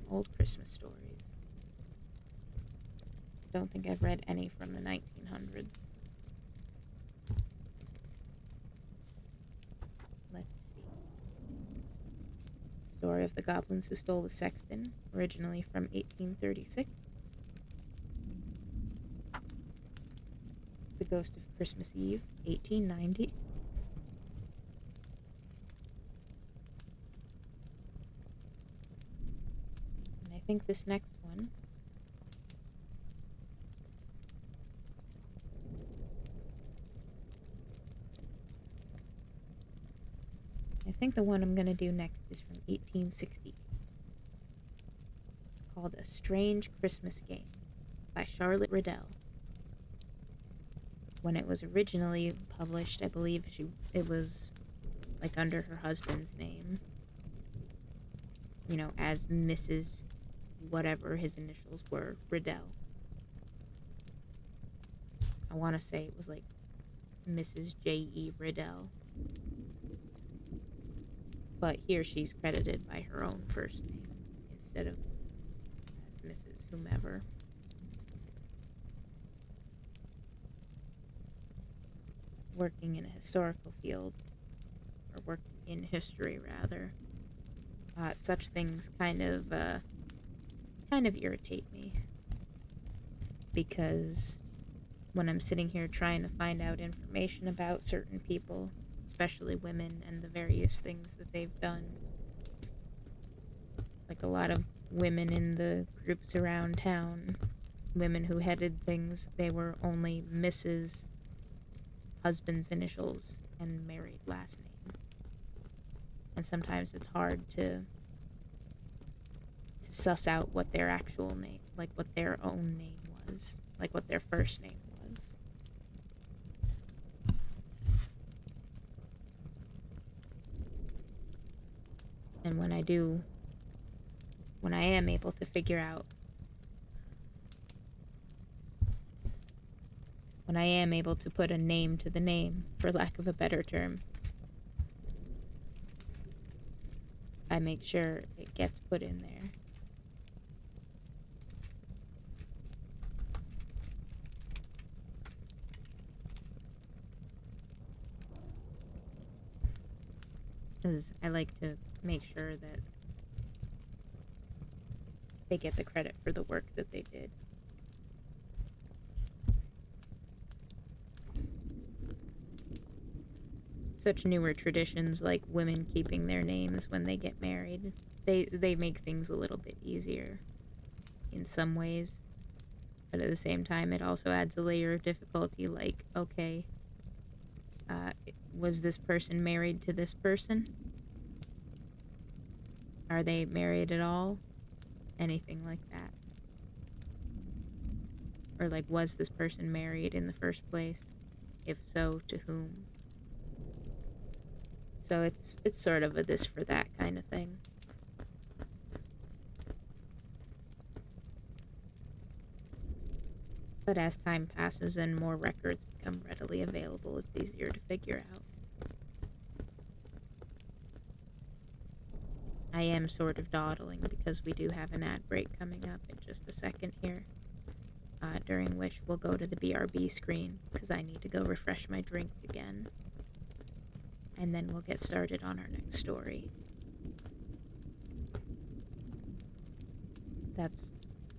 Old Christmas stories. Don't think I've read any from the 1900s. Let's see. Story of the Goblins Who Stole the Sexton, originally from 1836. The Ghost of Christmas Eve, 1890. And I think this next one the one I'm going to do next is from 1860. It's called A Strange Christmas Game by Charlotte Riddell. When it was originally published, I believe it was like under her husband's name. You know, as Mrs. whatever his initials were, Riddell. I want to say it was like Mrs. J.E. Riddell. But here she's credited by her own first name instead of as Mrs. whomever. Working in a historical field, or working in history rather, such things kind of irritate me, because when I'm sitting here trying to find out information about certain people, especially women, and the various things that they've done, like a lot of women in the groups around town, women who headed things, they were only Mrs. husband's initials and married last name. And sometimes it's hard to suss out what their actual name, like what their own name was, like what their first name was. And when I am able to figure out, when I am able to put a name to the name, for lack of a better term, I make sure it gets put in there. Because I like to make sure that they get the credit for the work that they did. Such newer traditions like women keeping their names when they get married, they make things a little bit easier in some ways. But at the same time, it also adds a layer of difficulty, like, okay, was this person married to this person? Are they married at all? Anything like that. Or like, was this person married in the first place? If so, to whom? So it's sort of a this for that kind of thing. But as time passes and more records become readily available, it's easier to figure out. I am sort of dawdling because we do have an ad break coming up in just a second here, during which we'll go to the BRB screen because I need to go refresh my drink again. And then we'll get started on our next story.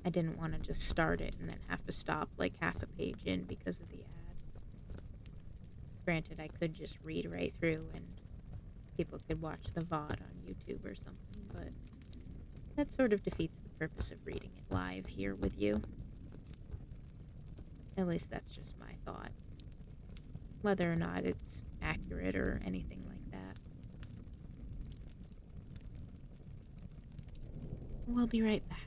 I didn't want to just start it and then have to stop like half a page in because of the ad. Granted, I could just read right through and people could watch the VOD on YouTube or something, but that sort of defeats the purpose of reading it live here with you. At least that's just my thought. Whether or not it's accurate or anything like that. We'll be right back.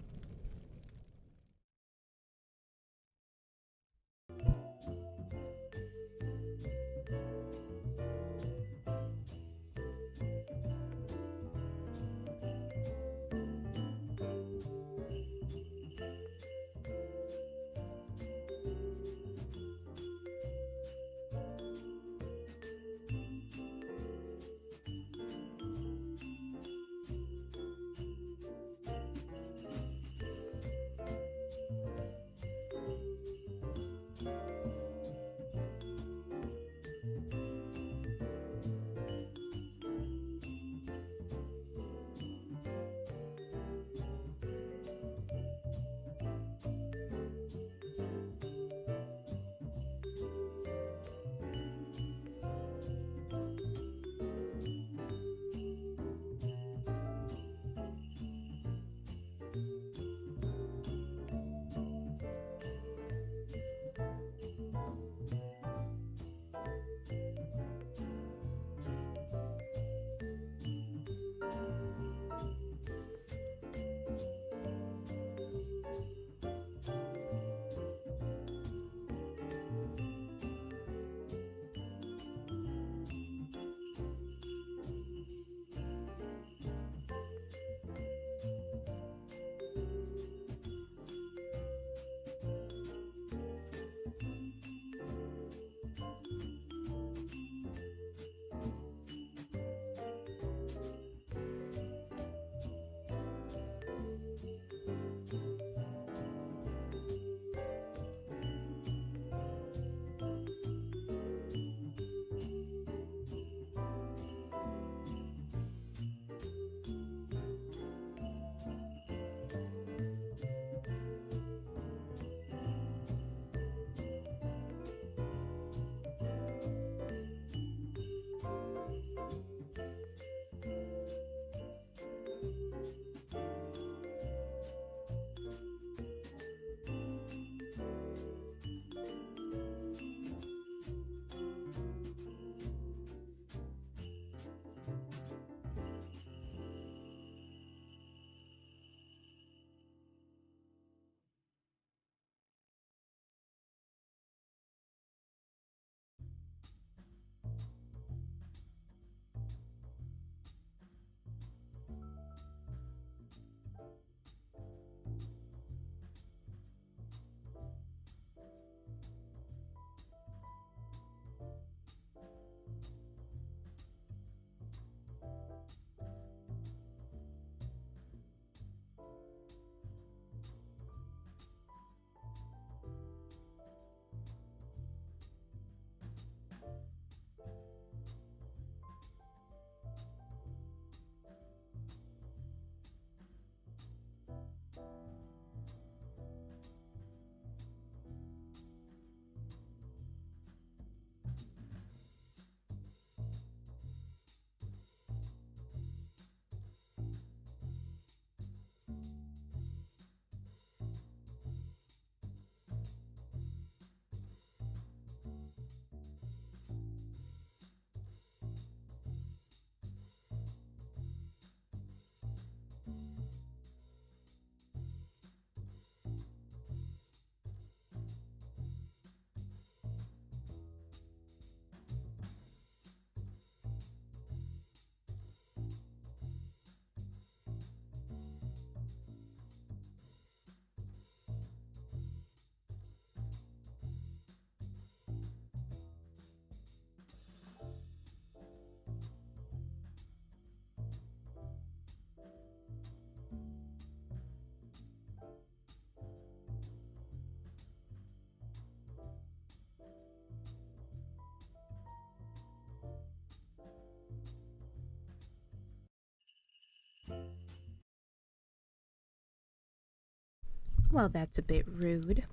Well, that's a bit rude.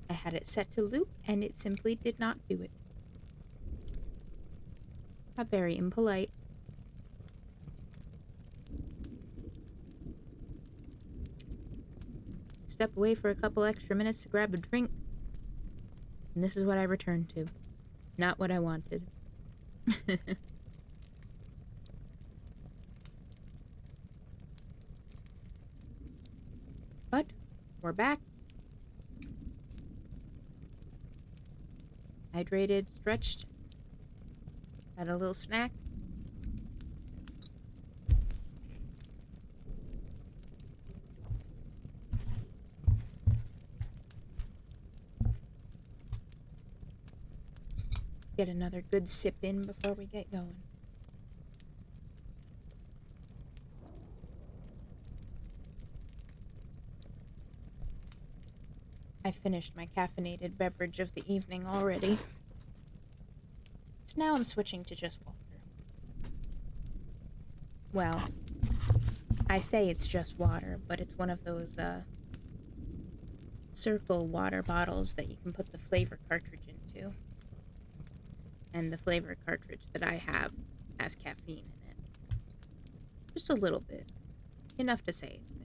I had it set to loop, and it simply did not do it. How very impolite. Step away for a couple extra minutes to grab a drink. And this is what I returned to. Not what I wanted. But we're back. Hydrated, stretched. Had a little snack. Get another good sip in before we get going. I finished my caffeinated beverage of the evening already. So now I'm switching to just water. Well, I say it's just water, but it's one of those, circle water bottles that you can put the flavor cartridge into. And the flavor cartridge that I have has caffeine in it. Just a little bit. Enough to say it's there.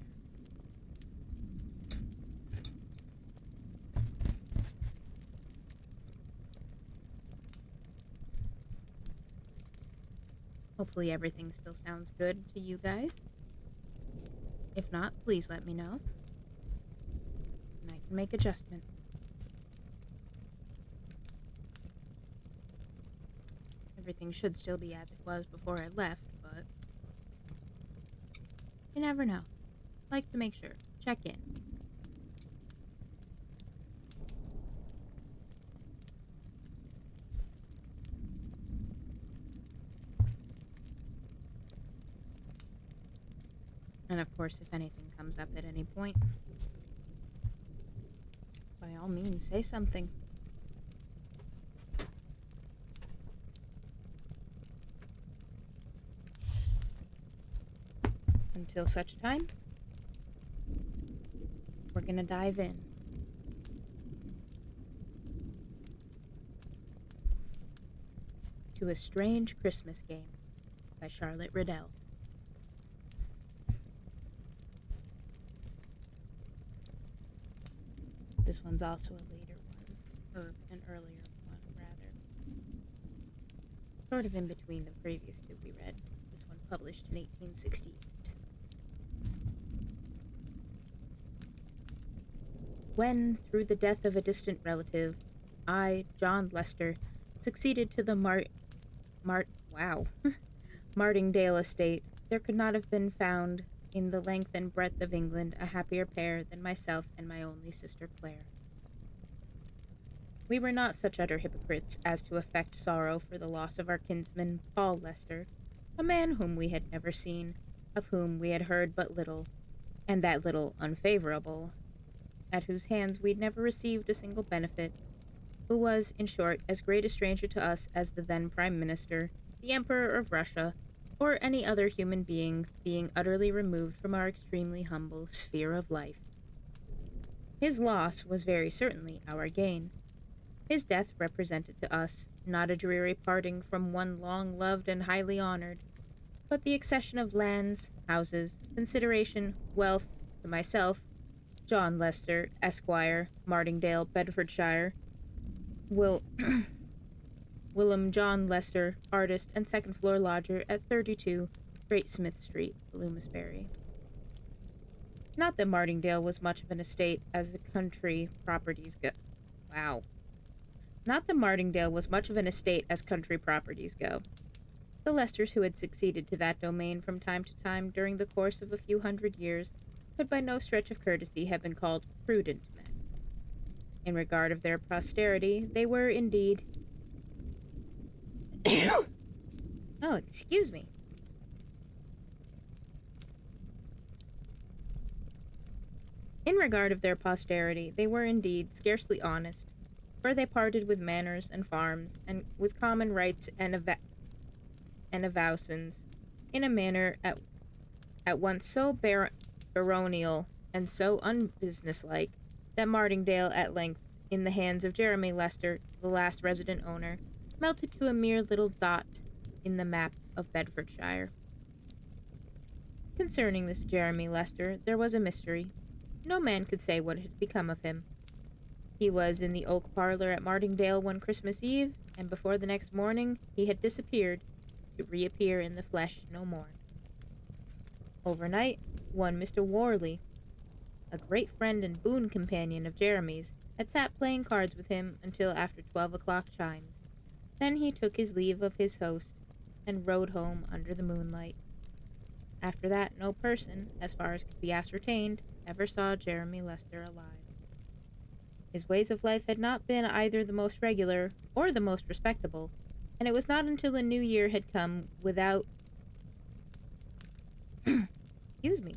Hopefully everything still sounds good to you guys. If not, please let me know. And I can make adjustments. Everything should still be as it was before I left, but you never know. Like to make sure. Check in. And of course, if anything comes up at any point, by all means, say something. Until such a time, we're gonna dive in. To A Strange Christmas Game by Charlotte Riddell. This one's also a later one, or an earlier one, rather. Sort of in between the previous two we read. This one published in 1868. When, through the death of a distant relative, I, John Lester, succeeded to the Martingale estate, there could not have been found in the length and breadth of England a happier pair than myself and my only sister Claire. We were not such utter hypocrites as to affect sorrow for the loss of our kinsman, Paul Lester, a man whom we had never seen, of whom we had heard but little, and that little unfavorable, at whose hands we'd never received a single benefit, who was, in short, as great a stranger to us as the then Prime Minister, the Emperor of Russia, or any other human being utterly removed from our extremely humble sphere of life. His loss was very certainly our gain. His death represented to us not a dreary parting from one long loved and highly honored, but the accession of lands, houses, consideration, wealth, to myself, John Lester, Esquire, Martingale, Bedfordshire, Willem John Lester, artist and second-floor lodger at 32 Great Smith Street, Bloomsbury. Not that Martingale was much of an estate as the country properties go. Not that Martingale was much of an estate as country properties go. The Lesters who had succeeded to that domain from time to time during the course of a few hundred years could by no stretch of courtesy have been called prudent men. In regard of their posterity, they were indeed... Oh, excuse me. In regard of their posterity, they were indeed scarcely honest, for they parted with manors and farms, and with common rights and avowsons, in a manner at once so baronial and so unbusinesslike that Martingale at length, in the hands of Jeremy Lester, the last resident owner, melted to a mere little dot in the map of Bedfordshire. Concerning this Jeremy Lester, there was a mystery. No man could say what had become of him. He was in the oak parlor at Martingale one Christmas Eve, and before the next morning he had disappeared, to reappear in the flesh no more. Overnight, one Mr. Worley, a great friend and boon companion of Jeremy's, had sat playing cards with him until after 12 o'clock chimes. Then he took his leave of his host, and rode home under the moonlight. After that, no person, as far as could be ascertained, ever saw Jeremy Lester alive. His ways of life had not been either the most regular or the most respectable, and it was not until the new year had come without excuse me.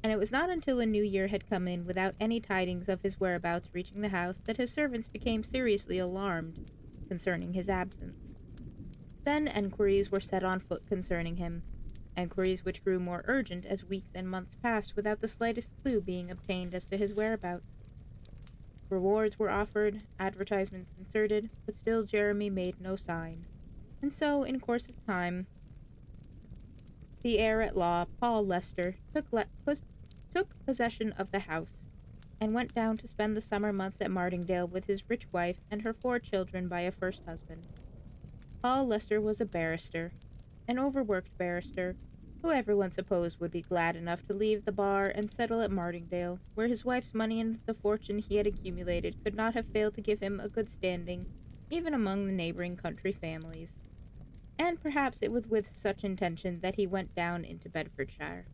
And it was not until a new year had come in without any tidings of his whereabouts reaching the house that his servants became seriously alarmed concerning his absence. Then enquiries were set on foot concerning him, enquiries which grew more urgent as weeks and months passed without the slightest clue being obtained as to his whereabouts. Rewards were offered, advertisements inserted, but still Jeremy made no sign. And so, in course of time, the heir-at-law, Paul Lester, took possession of the house, and went down to spend the summer months at Martingale with his rich wife and her 4 children by a first husband. Paul Lester was a barrister, an overworked barrister, who everyone supposed would be glad enough to leave the bar and settle at Martingale, where his wife's money and the fortune he had accumulated could not have failed to give him a good standing, even among the neighboring country families. And perhaps it was with such intention that he went down into Bedfordshire.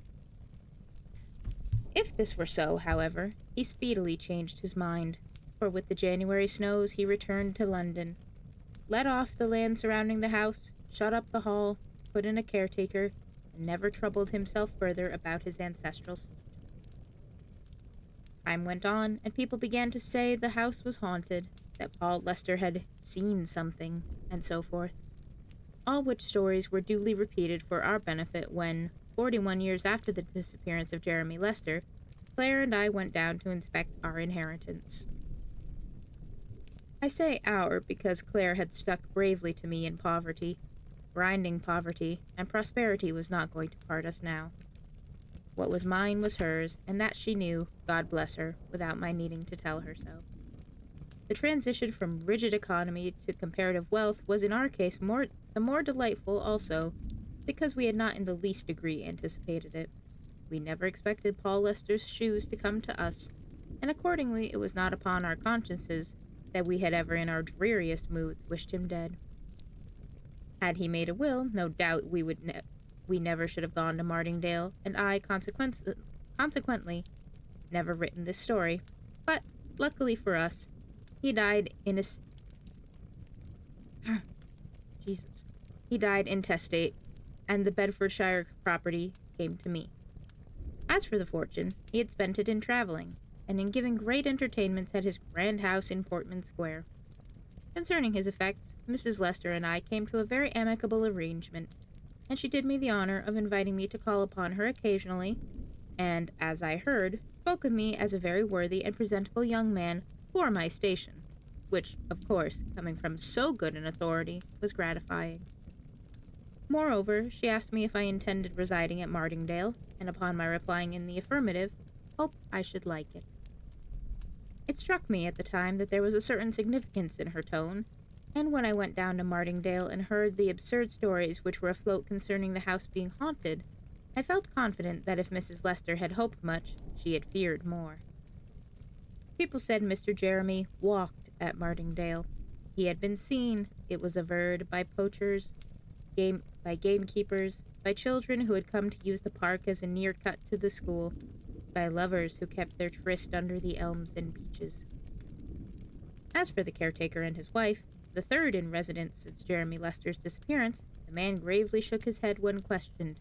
If this were so, however, he speedily changed his mind, for with the January snows he returned to London, let off the land surrounding the house, shut up the hall, put in a caretaker, and never troubled himself further about his ancestral seat. Time went on, and people began to say the house was haunted, that Paul Lester had seen something, and so forth. All which stories were duly repeated for our benefit when, 41 years after the disappearance of Jeremy Lester, Claire and I went down to inspect our inheritance. I say our because Claire had stuck bravely to me in poverty, grinding poverty, and prosperity was not going to part us now. What was mine was hers, and that she knew, God bless her, without my needing to tell her so. The transition from rigid economy to comparative wealth was in our case the more delightful also, because we had not in the least degree anticipated it. We never expected Paul Lester's shoes to come to us, and accordingly it was not upon our consciences that we had ever in our dreariest moods wished him dead. Had he made a will, no doubt we never should have gone to Martingale, and I, consequently, never written this story. But, luckily for us, he died He died intestate, and the Bedfordshire property came to me. As for the fortune, he had spent it in travelling, and in giving great entertainments at his grand house in Portman Square. Concerning his effects, Mrs. Lester and I came to a very amicable arrangement, and she did me the honor of inviting me to call upon her occasionally, and, as I heard, spoke of me as a very worthy and presentable young man for my station, which, of course, coming from so good an authority, was gratifying. Moreover, she asked me if I intended residing at Martingale, and upon my replying in the affirmative, hoped I should like it. It struck me at the time that there was a certain significance in her tone, and when I went down to Martingale and heard the absurd stories which were afloat concerning the house being haunted, I felt confident that if Mrs. Lester had hoped much, she had feared more. People said Mr. Jeremy walked at Martingale. He had been seen, it was averred, by poachers, by gamekeepers, by children who had come to use the park as a near cut to the school, by lovers who kept their tryst under the elms and beeches. As for the caretaker and his wife, the third in residence since Jeremy Lester's disappearance, the man gravely shook his head when questioned,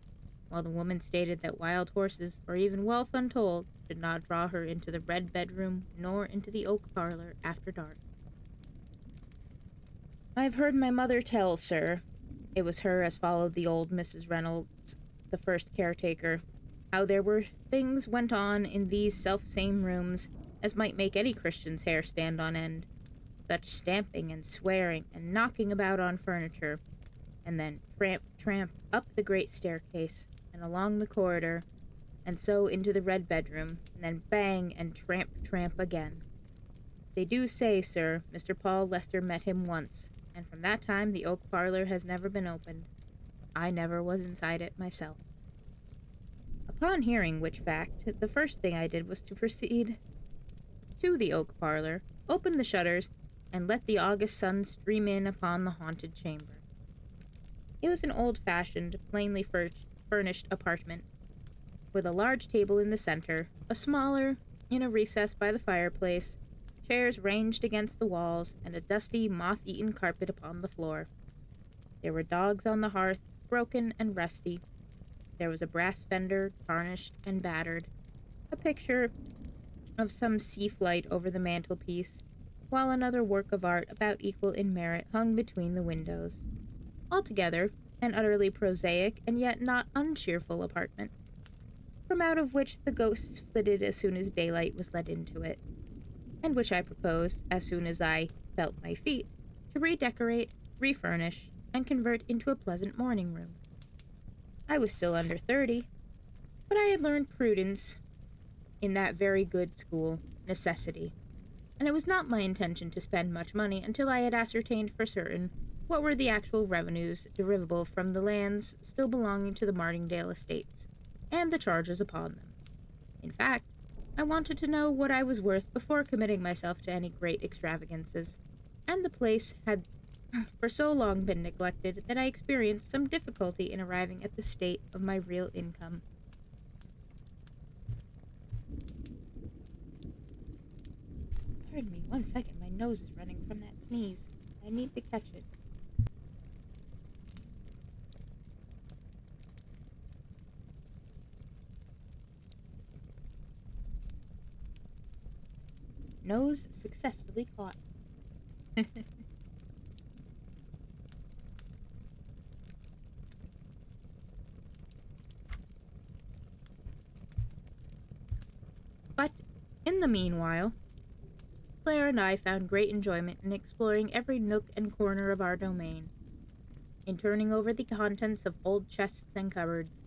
while the woman stated that wild horses, or even wealth untold, should not draw her into the red bedroom nor into the oak parlor after dark. I have heard my mother tell, sir, it was her as followed the old Mrs. Reynolds, the first caretaker, how there were things went on in these self-same rooms as might make any Christian's hair stand on end. Such stamping and swearing and knocking about on furniture, and then tramp, tramp up the great staircase and along the corridor, and so into the red bedroom, and then bang and tramp, tramp again. They do say, sir, Mr. Paul Lester met him once, and from that time the oak parlor has never been opened. I never was inside it myself. Upon hearing which fact, the first thing I did was to proceed to the oak parlor, open the shutters, and let the August sun stream in upon the haunted chamber. It was an old-fashioned, plainly furnished apartment, with a large table in the center, a smaller in a recess by the fireplace, chairs ranged against the walls, and a dusty, moth-eaten carpet upon the floor. There were dogs on the hearth, broken and rusty. There was a brass fender, tarnished and battered, a picture of some sea flight over the mantelpiece, while another work of art about equal in merit hung between the windows. Altogether, an utterly prosaic and yet not uncheerful apartment, from out of which the ghosts flitted as soon as daylight was let into it, and which I proposed, as soon as I felt my feet, to redecorate, refurnish, and convert into a pleasant morning room. I was still under 30, but I had learned prudence in that very good school, necessity, and it was not my intention to spend much money until I had ascertained for certain what were the actual revenues derivable from the lands still belonging to the Martingale estates, and the charges upon them. In fact, I wanted to know what I was worth before committing myself to any great extravagances, and the place had for so long been neglected that I experienced some difficulty in arriving at the state of my real income. Pardon me 1 second, my nose is running from that sneeze. I need to catch it. Nose successfully caught. But, in the meanwhile, Claire and I found great enjoyment in exploring every nook and corner of our domain, in turning over the contents of old chests and cupboards,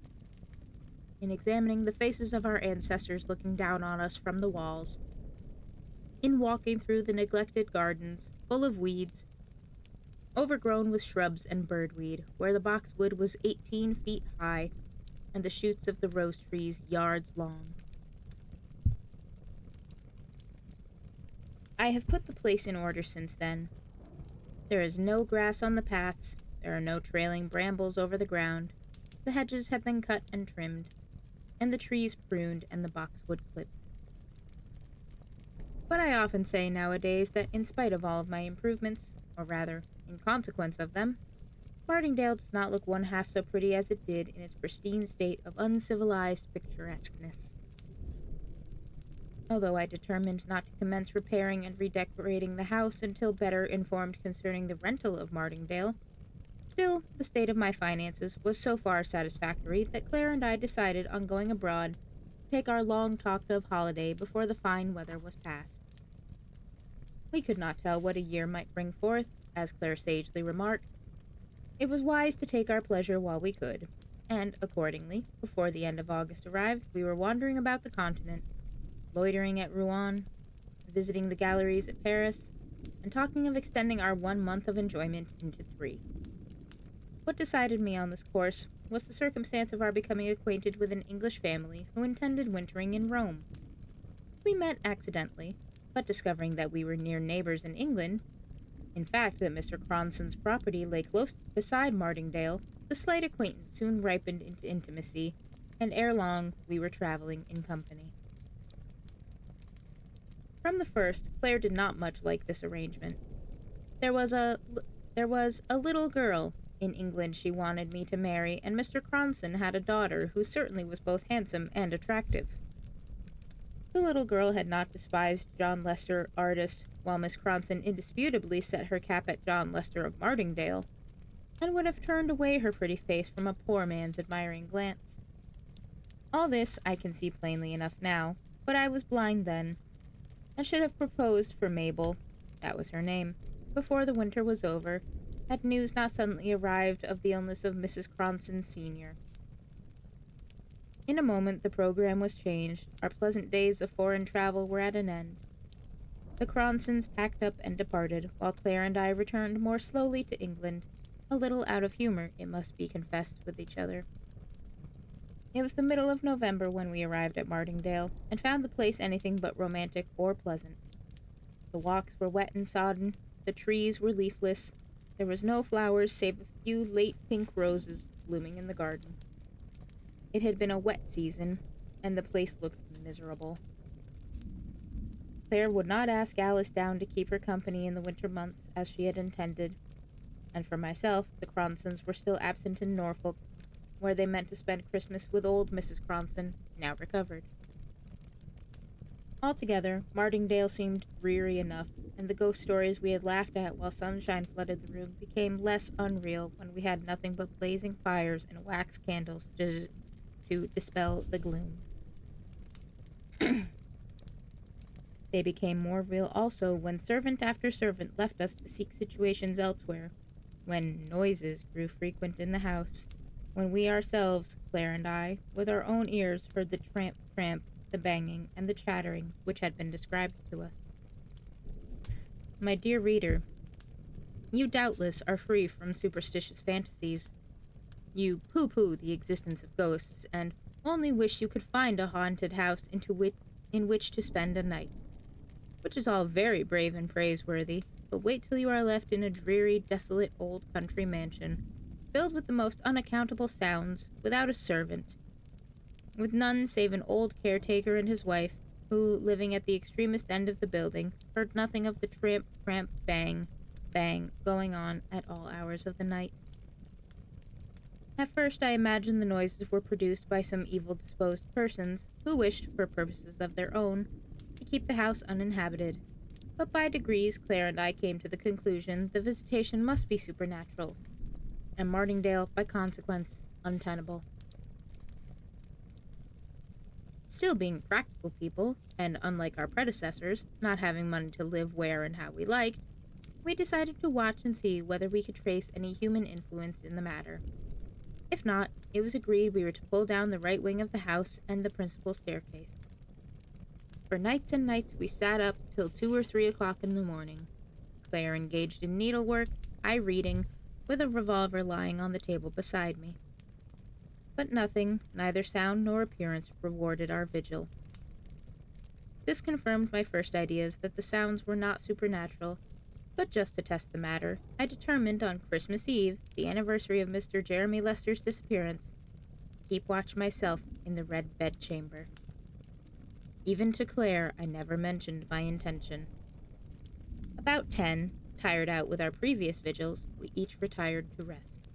in examining the faces of our ancestors looking down on us from the walls, in walking through the neglected gardens, full of weeds, overgrown with shrubs and birdweed, where the boxwood was 18 feet high, and the shoots of the rose trees yards long. I have put the place in order since then. There is no grass on the paths, there are no trailing brambles over the ground, the hedges have been cut and trimmed, and the trees pruned and the boxwood clipped. But I often say nowadays that in spite of all of my improvements, or rather, in consequence of them, Martingale does not look one half so pretty as it did in its pristine state of uncivilized picturesqueness. Although I determined not to commence repairing and redecorating the house until better informed concerning the rental of Martingale, still, the state of my finances was so far satisfactory that Claire and I decided on going abroad to take our long-talked-of holiday before the fine weather was past. We could not tell what a year might bring forth, as Claire sagely remarked. It was wise to take our pleasure while we could, and, accordingly, before the end of August arrived, we were wandering about the continent, loitering at Rouen, visiting the galleries at Paris, and talking of extending our 1 month of enjoyment into 3. What decided me on this course was the circumstance of our becoming acquainted with an English family who intended wintering in Rome. We met accidentally, but discovering that we were near neighbors in England, in fact that Mr. Cronson's property lay close beside Martingale, the slight acquaintance soon ripened into intimacy, and ere long we were traveling in company. From the first, Claire did not much like this arrangement. There was a little girl in England she wanted me to marry, and Mr. Cronson had a daughter who certainly was both handsome and attractive. The little girl had not despised John Lester, artist, while Miss Cronson indisputably set her cap at John Lester of Martingale, and would have turned away her pretty face from a poor man's admiring glance. All this I can see plainly enough now, but I was blind then. I should have proposed for Mabel, that was her name, before the winter was over, had news not suddenly arrived of the illness of Mrs. Cronson Sr. In a moment the program was changed. Our pleasant days of foreign travel were at an end. The Cronsons packed up and departed, while Claire and I returned more slowly to England, a little out of humor, it must be confessed, with each other. It was the middle of November when we arrived at Martingale, and found the place anything but romantic or pleasant. The walks were wet and sodden, the trees were leafless, there was no flowers save a few late pink roses blooming in the garden. It had been a wet season, and the place looked miserable. Claire would not ask Alice down to keep her company in the winter months as she had intended, and for myself, the Cronsons were still absent in Norfolk, where they meant to spend Christmas with old Mrs. Cronson, now recovered. Altogether, Martingale seemed dreary enough, and the ghost stories we had laughed at while sunshine flooded the room became less unreal when we had nothing but blazing fires and wax candles to dispel the gloom. They became more real also when servant after servant left us to seek situations elsewhere, when noises grew frequent in the house, when we ourselves, Claire and I, with our own ears heard the tramp, the banging, and the chattering which had been described to us. My dear reader, you doubtless are free from superstitious fantasies. You pooh-pooh the existence of ghosts, and only wish you could find a haunted house in which to spend a night, which is all very brave and praiseworthy, but wait till you are left in a dreary, desolate old country mansion, filled with the most unaccountable sounds, without a servant, with none save an old caretaker and his wife, who, living at the extremest end of the building, heard nothing of the tramp, tramp, bang, bang going on at all hours of the night. At first I imagined the noises were produced by some evil-disposed persons, who wished, for purposes of their own, to keep the house uninhabited, but by degrees Claire and I came to the conclusion the visitation must be supernatural, and Martingale, by consequence, untenable. Still being practical people, and unlike our predecessors, not having money to live where and how we liked, we decided to watch and see whether we could trace any human influence in the matter. If not, it was agreed we were to pull down the right wing of the house and the principal staircase. For nights and nights we sat up till 2 or 3 o'clock in the morning, Claire engaged in needlework, I reading, with a revolver lying on the table beside me. But nothing, neither sound nor appearance, rewarded our vigil. This confirmed my first ideas that the sounds were not supernatural, but just to test the matter, I determined on Christmas Eve, the anniversary of Mr. Jeremy Lester's disappearance, to keep watch myself in the red bedchamber. Even to Claire I never mentioned my intention. About 10, tired out with our previous vigils, we each retired to rest.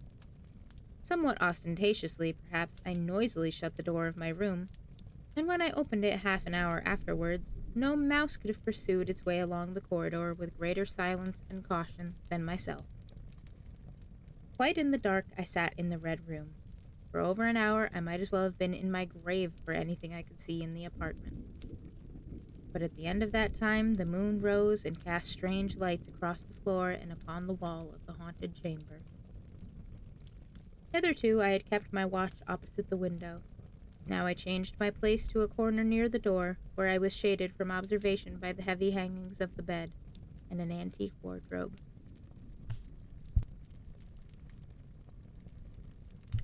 Somewhat ostentatiously, perhaps, I noisily shut the door of my room, and when I opened it half an hour afterwards, no mouse could have pursued its way along the corridor with greater silence and caution than myself. Quite in the dark, I sat in the red room. For over an hour, I might as well have been in my grave for anything I could see in the apartment. But at the end of that time, the moon rose and cast strange lights across the floor and upon the wall of the haunted chamber. Hitherto, I had kept my watch opposite the window. Now I changed my place to a corner near the door, where I was shaded from observation by the heavy hangings of the bed and an antique wardrobe.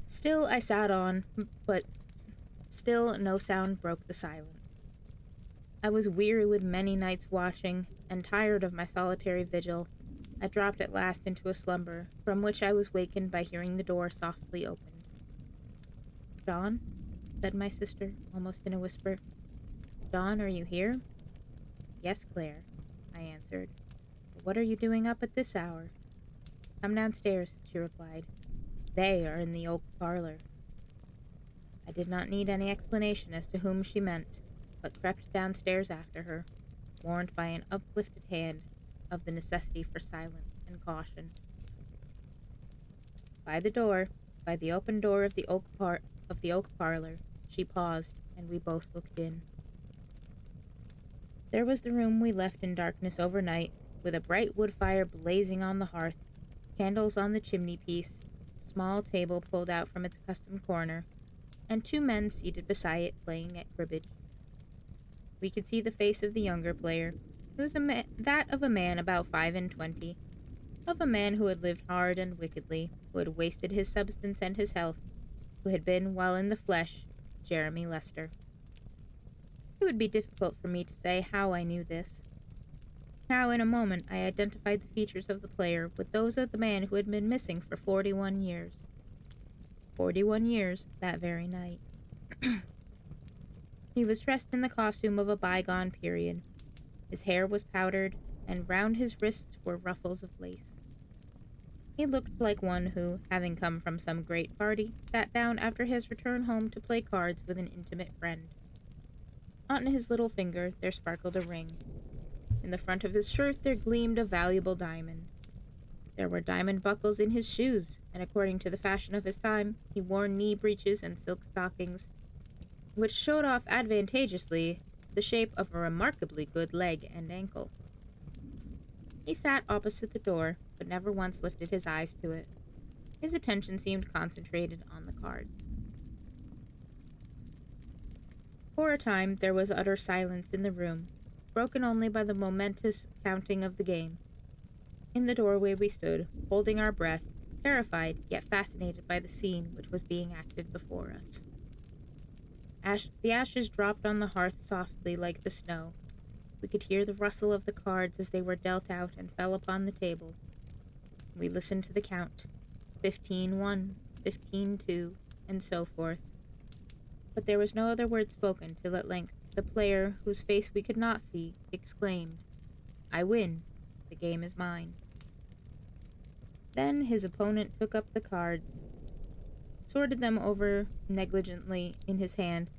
Still I sat on, but still no sound broke the silence. I was weary with many nights watching, and tired of my solitary vigil. I dropped at last into a slumber, from which I was wakened by hearing the door softly opened. "John?" said my sister, almost in a whisper. "John, are you here?" "Yes, Claire," I answered. "But what are you doing up at this hour?" "Come downstairs," she replied. "They are in the oak parlor." I did not need any explanation as to whom she meant, but crept downstairs after her, warned by an uplifted hand of the necessity for silence and caution. By the door, by the open door of the oak parlor, She paused, and we both looked in. There was the room we left in darkness overnight, with a bright wood fire blazing on the hearth, candles on the chimney-piece, small table pulled out from its accustomed corner, and 2 men seated beside it playing at cribbage. We could see the face of the younger player. It was that of a man about 25, of a man who had lived hard and wickedly, who had wasted his substance and his health, who had been, while in the flesh, Jeremy Lester. It would be difficult for me to say how I knew this. How, in a moment, I identified the features of the player with those of the man who had been missing for 41 years. 41 years that very night. He was dressed in the costume of a bygone period. His hair was powdered, and round his wrists were ruffles of lace. He looked like one who, having come from some great party, sat down after his return home to play cards with an intimate friend. On his little finger there sparkled a ring. In the front of his shirt there gleamed a valuable diamond. There were diamond buckles in his shoes, and according to the fashion of his time, he wore knee breeches and silk stockings, which showed off advantageously the shape of a remarkably good leg and ankle. He sat opposite the door, but never once lifted his eyes to it. His attention seemed concentrated on the cards. For a time there was utter silence in the room, broken only by the momentous counting of the game. In the doorway we stood, holding our breath, terrified yet fascinated by the scene which was being acted before us. The ashes dropped on the hearth softly like the snow. We could hear the rustle of the cards as they were dealt out and fell upon the table. We listened to the count, 15-1, 15-2, and so forth. But there was no other word spoken till at length the player, whose face we could not see, exclaimed, "I win. The game is mine." Then his opponent took up the cards, sorted them over negligently in his hand,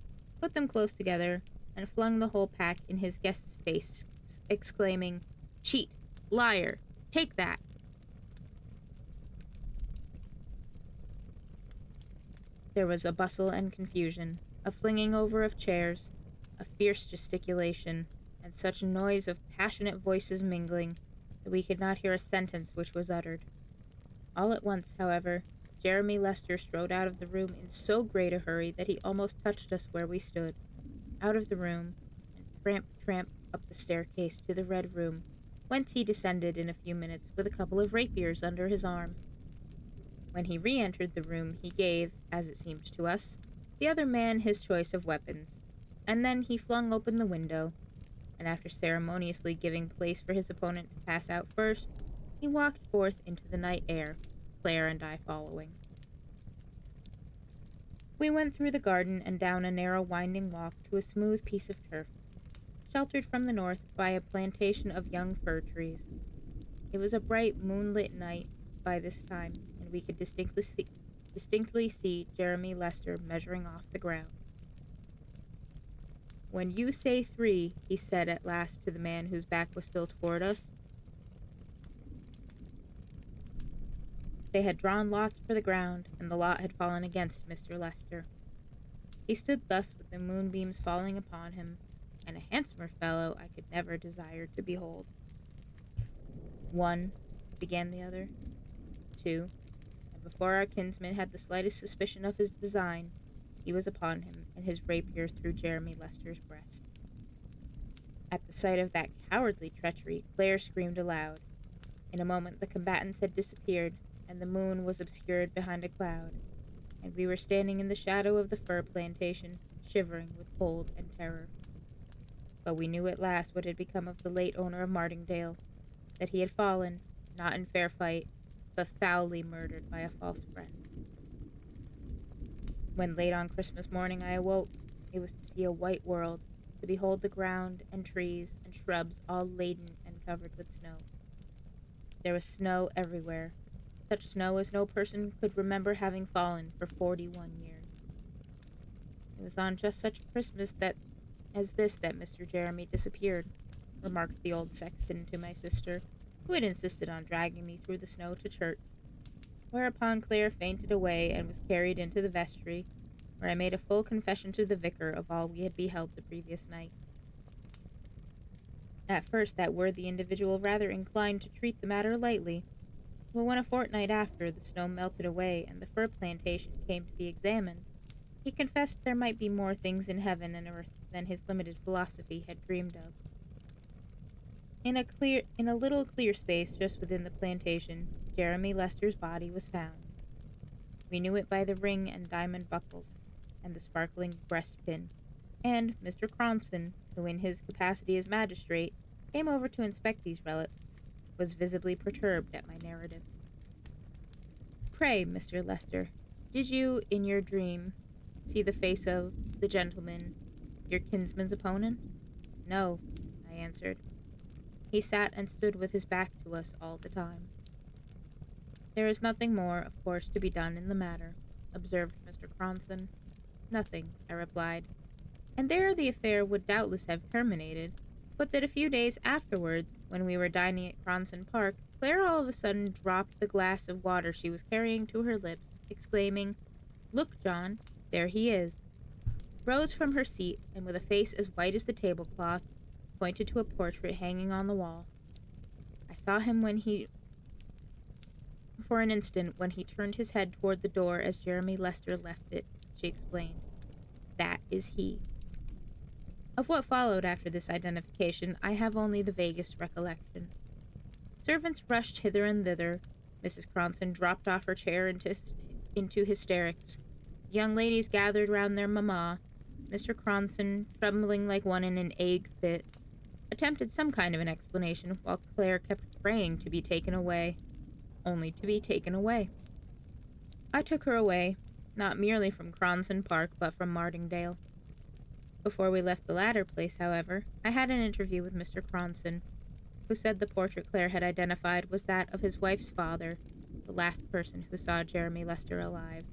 put them close together, and flung the whole pack in his guest's face, exclaiming, "Cheat! Liar! Take that!" There was a bustle and confusion, a flinging over of chairs, a fierce gesticulation, and such noise of passionate voices mingling that we could not hear a sentence which was uttered. All at once, however, Jeremy Lester strode out of the room in so great a hurry that he almost touched us where we stood. Out of the room, and tramp up the staircase to the Red Room, whence he descended in a few minutes with a couple of rapiers under his arm. When he re-entered the room, he gave, as it seemed to us, the other man his choice of weapons, and then he flung open the window, and after ceremoniously giving place for his opponent to pass out first, he walked forth into the night air, Claire and I following. We went through the garden and down a narrow winding walk to a smooth piece of turf, sheltered from the north by a plantation of young fir trees. It was a bright, moonlit night by this time, and we could distinctly see Jeremy Lester measuring off the ground. "When you say 3, he said at last to the man whose back was still toward us. They had drawn lots for the ground, and the lot had fallen against Mr. Lester. He stood thus with the moonbeams falling upon him, and a handsomer fellow I could never desire to behold. 1, began the other. 2, and before our kinsman had the slightest suspicion of his design, he was upon him, and his rapier through Jeremy Lester's breast. At the sight of that cowardly treachery, Claire screamed aloud. In a moment the combatants had disappeared, and the moon was obscured behind a cloud, and we were standing in the shadow of the fir plantation, shivering with cold and terror. But we knew at last what had become of the late owner of Martingale, that he had fallen, not in fair fight, but foully murdered by a false friend. When late on Christmas morning I awoke, it was to see a white world, to behold the ground and trees and shrubs all laden and covered with snow. There was snow everywhere, such snow as no person could remember having fallen for 41 years. It was on just such a Christmas as this that Mr. Jeremy disappeared, remarked the old sexton to my sister, who had insisted on dragging me through the snow to church, whereupon Claire fainted away and was carried into the vestry, where I made a full confession to the vicar of all we had beheld the previous night. At first, that worthy individual rather inclined to treat the matter lightly, but when a fortnight after the snow melted away and the fir plantation came to be examined, he confessed there might be more things in heaven and earth than his limited philosophy had dreamed of. In a little clear space just within the plantation, Jeremy Lester's body was found. We knew it by the ring and diamond buckles, and the sparkling breastpin, and Mr. Cronson, who in his capacity as magistrate came over to inspect these relics, was visibly perturbed at my narrative. Pray, Mr. Lester, did you, in your dream, see the face of the gentleman, your kinsman's opponent? No, I answered. He sat and stood with his back to us all the time. There is nothing more, of course, to be done in the matter, observed Mr. Cronson. Nothing, I replied, and there the affair would doubtless have terminated, but that a few days afterwards, when we were dining at Cronson Park, Claire all of a sudden dropped the glass of water she was carrying to her lips, exclaiming, "Look, John, there he is," rose from her seat, and with a face as white as the tablecloth, pointed to a portrait hanging on the wall. I saw him for an instant, when he turned his head toward the door as Jeremy Lester left it, she explained. That is he. Of what followed after this identification, I have only the vaguest recollection. Servants rushed hither and thither. Mrs. Cronson dropped off her chair into hysterics. Young ladies gathered round their mamma. Mr. Cronson, trembling like one in an ague fit, attempted some kind of an explanation, while Claire kept praying to be taken away. Only to be taken away. I took her away, not merely from Cronson Park, but from Martingdale. Before we left the latter place, however, I had an interview with Mr. Cronson, who said the portrait Claire had identified was that of his wife's father, the last person who saw Jeremy Lester alive.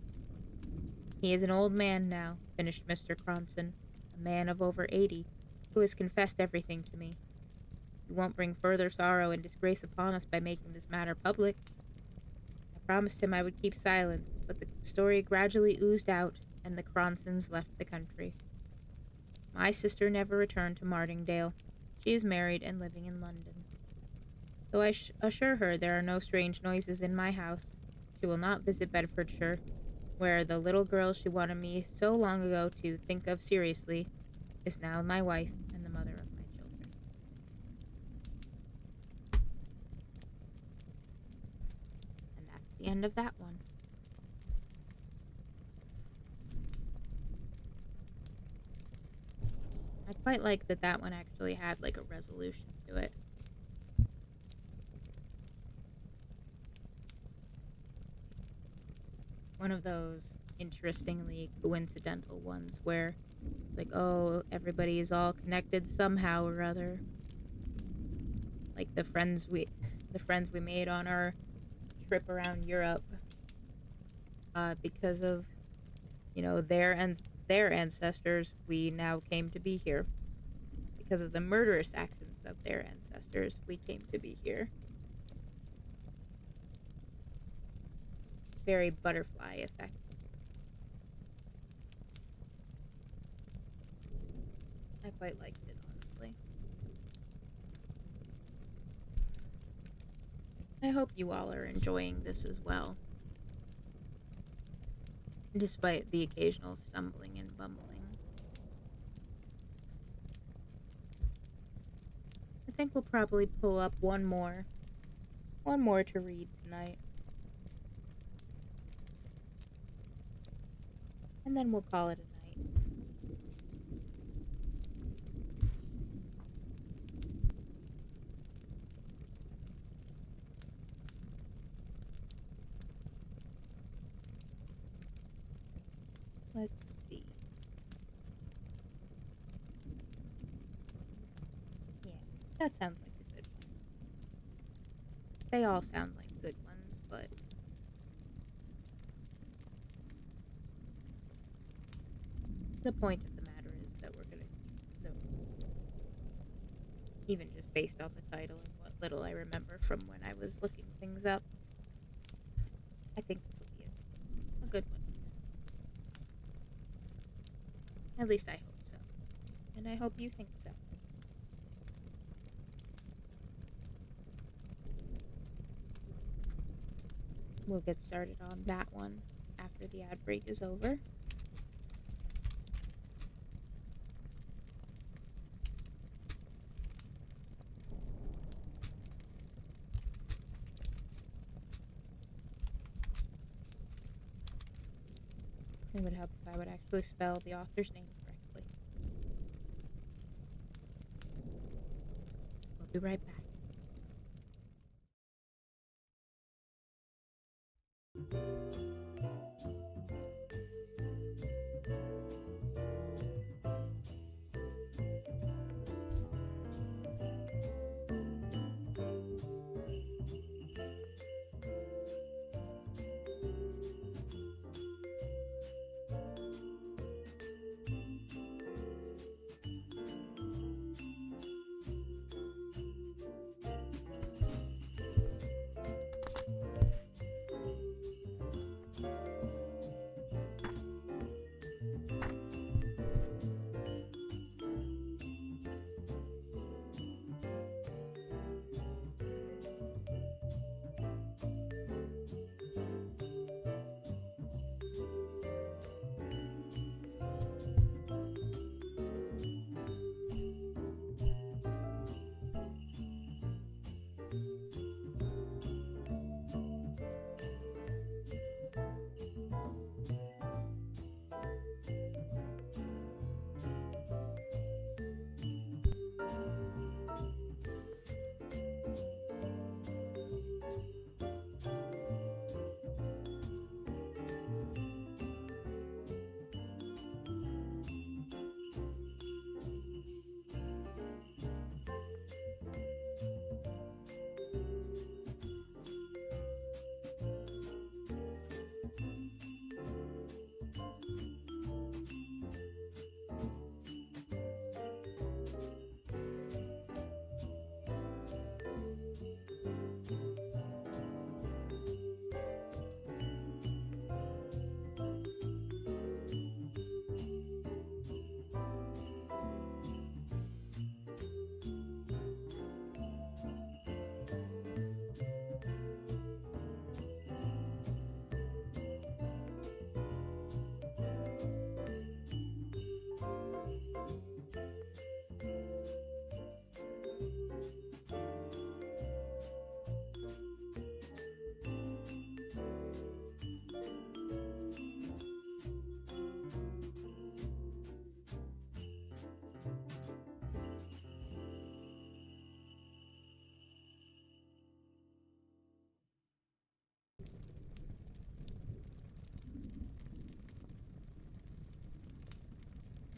He is an old man now, finished Mr. Cronson, a man of over 80, who has confessed everything to me. You won't bring further sorrow and disgrace upon us by making this matter public. I promised him I would keep silence, but the story gradually oozed out, and the Cronsons left the country. My sister never returned to Martingdale. She is married and living in London. Though I assure her there are no strange noises in my house, she will not visit Bedfordshire, where the little girl she wanted me so long ago to think of seriously is now my wife and the mother of my children. And that's the end of that one. I quite like that one actually had like a resolution to it. One of those interestingly coincidental ones where like, oh, everybody is all connected somehow or other. Like the friends we made on our trip around Europe, because of, their ancestors, we now came to be here. Because of the murderous actions of their ancestors, we came to be here. Very butterfly effect. I quite liked it, honestly. I hope you all are enjoying this as well, despite the occasional stumbling and bumbling. I think we'll probably pull up one more to read tonight. And then we'll call it a night. Let's see. Yeah, that sounds like a good one. They all sound like good ones, but the point of the matter is that we're gonna, even just based on the title and what little I remember from when I was looking things up, I think this will be a good one. At least I hope so. And I hope you think so. We'll get started on that one after the ad break is over. It would help if I would actually spell the author's name correctly. We'll be right back.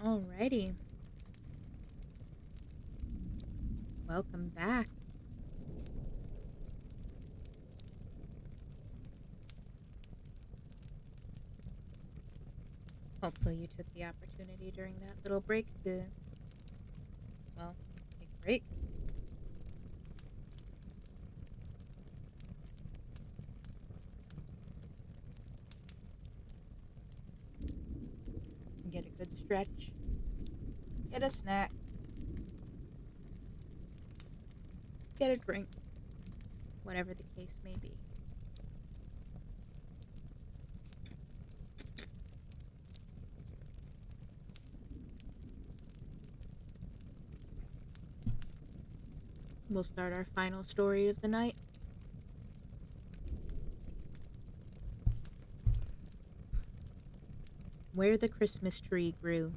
Alrighty. Welcome back. Hopefully you took the opportunity during that little break to, well, take a break. Get a good stretch. Get a snack. Get a drink. Whatever the case may be. We'll start our final story of the night. Where the Christmas Tree Grew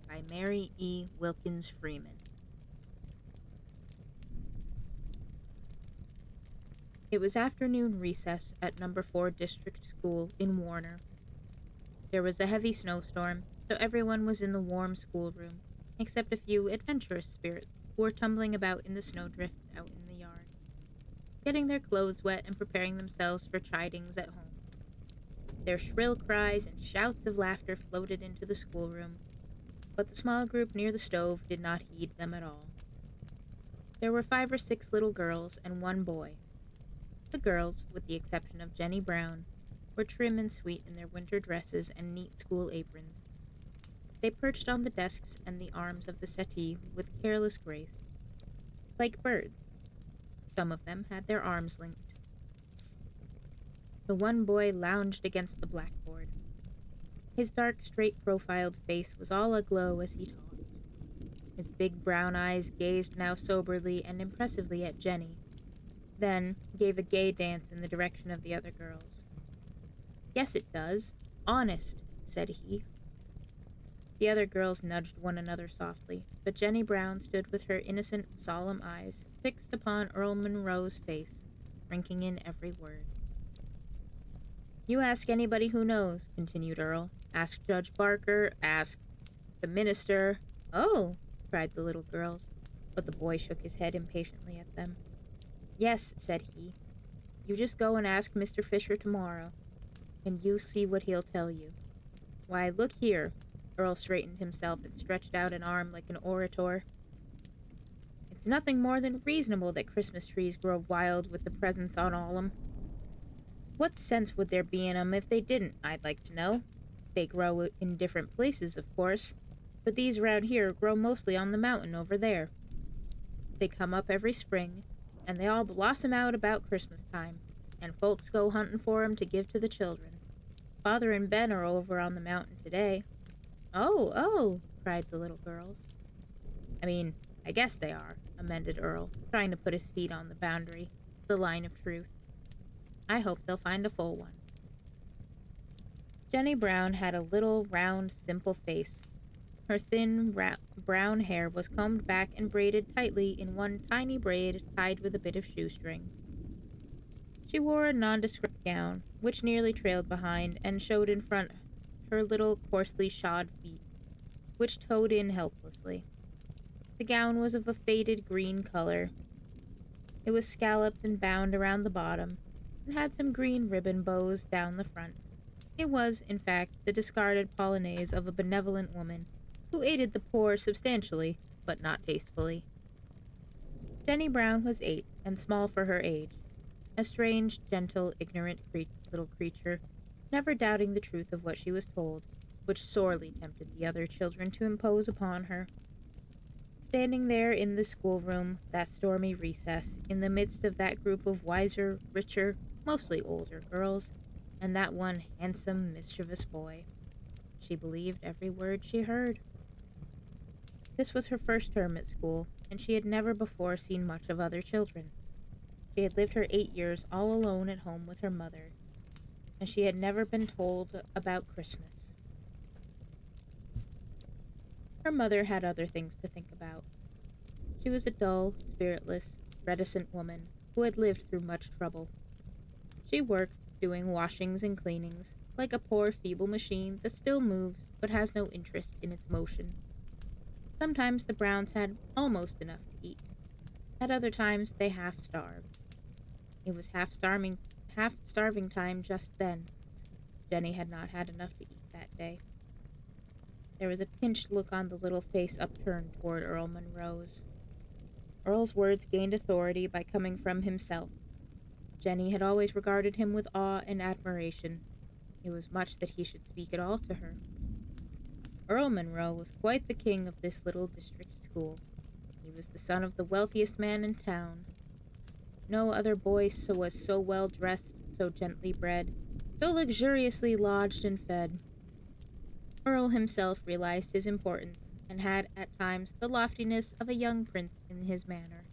by Mary E. Wilkins Freeman. It was afternoon recess at number 4 District School in Warner. There was a heavy snowstorm, so everyone was in the warm schoolroom, except a few adventurous spirits who were tumbling about in the snowdrift out in the yard, getting their clothes wet and preparing themselves for chidings at home. Their shrill cries and shouts of laughter floated into the schoolroom, but the small group near the stove did not heed them at all. There were 5 or 6 little girls and 1 boy. The girls, with the exception of Jenny Brown, were trim and sweet in their winter dresses and neat school aprons. They perched on the desks and the arms of the settee with careless grace, like birds. Some of them had their arms linked. The one boy lounged against the blackboard. His dark, straight-profiled face was all aglow as he talked. His big brown eyes gazed now soberly and impressively at Jenny, then gave a gay dance in the direction of the other girls. "Yes, it does. Honest," said he. The other girls nudged one another softly, but Jenny Brown stood with her innocent, solemn eyes fixed upon Earl Monroe's face, drinking in every word. "You ask anybody who knows," continued Earl. "Ask Judge Barker, ask the minister." "Oh!" cried the little girls, but the boy shook his head impatiently at them. "Yes," said he. "You just go and ask Mr. Fisher tomorrow, and you see what he'll tell you. Why, look here." Earl straightened himself and stretched out an arm like an orator. "It's nothing more than reasonable that Christmas trees grow wild with the presents on all 'em. What sense would there be in 'em if they didn't, I'd like to know? They grow in different places, of course, but these around here grow mostly on the mountain over there. They come up every spring, and they all blossom out about Christmas time, and folks go hunting for 'em to give to the children. Father and Ben are over on the mountain today." "Oh, oh!" cried the little girls. I guess they are," amended Earl, trying to put his feet on the boundary, the line of truth. "I hope they'll find a full one." Jenny Brown had a little, round, simple face. Her thin, brown hair was combed back and braided tightly in one tiny braid tied with a bit of shoestring. She wore a nondescript gown, which nearly trailed behind and showed in front her little coarsely shod feet, which toed in helplessly. The gown was of a faded green color. It was scalloped and bound around the bottom, and had some green ribbon bows down the front. It was, in fact, the discarded polonaise of a benevolent woman, who aided the poor substantially, but not tastefully. Jenny Brown was 8, and small for her age. A strange, gentle, ignorant little creature, never doubting the truth of what she was told, which sorely tempted the other children to impose upon her. Standing there in the schoolroom, that stormy recess, in the midst of that group of wiser, richer, mostly older girls, and that one handsome, mischievous boy, she believed every word she heard. This was her first term at school, and she had never before seen much of other children. She had lived her 8 years all alone at home with her mother, and she had never been told about Christmas. Her mother had other things to think about. She was a dull, spiritless, reticent woman who had lived through much trouble. She worked, doing washings and cleanings, like a poor, feeble machine that still moves but has no interest in its motion. Sometimes the Browns had almost enough to eat. At other times they half-starved. It was half-starving time just then. Jenny had not had enough to eat that day. There was a pinched look on the little face upturned toward Earl Monroe's. Earl's words gained authority by coming from himself. Jenny had always regarded him with awe and admiration. It was much that he should speak at all to her. Earl Monroe was quite the king of this little district school. He was the son of the wealthiest man in town. No other boy was so well dressed, so gently bred, so luxuriously lodged and fed. Earl himself realized his importance, and had at times the loftiness of a young prince in his manner.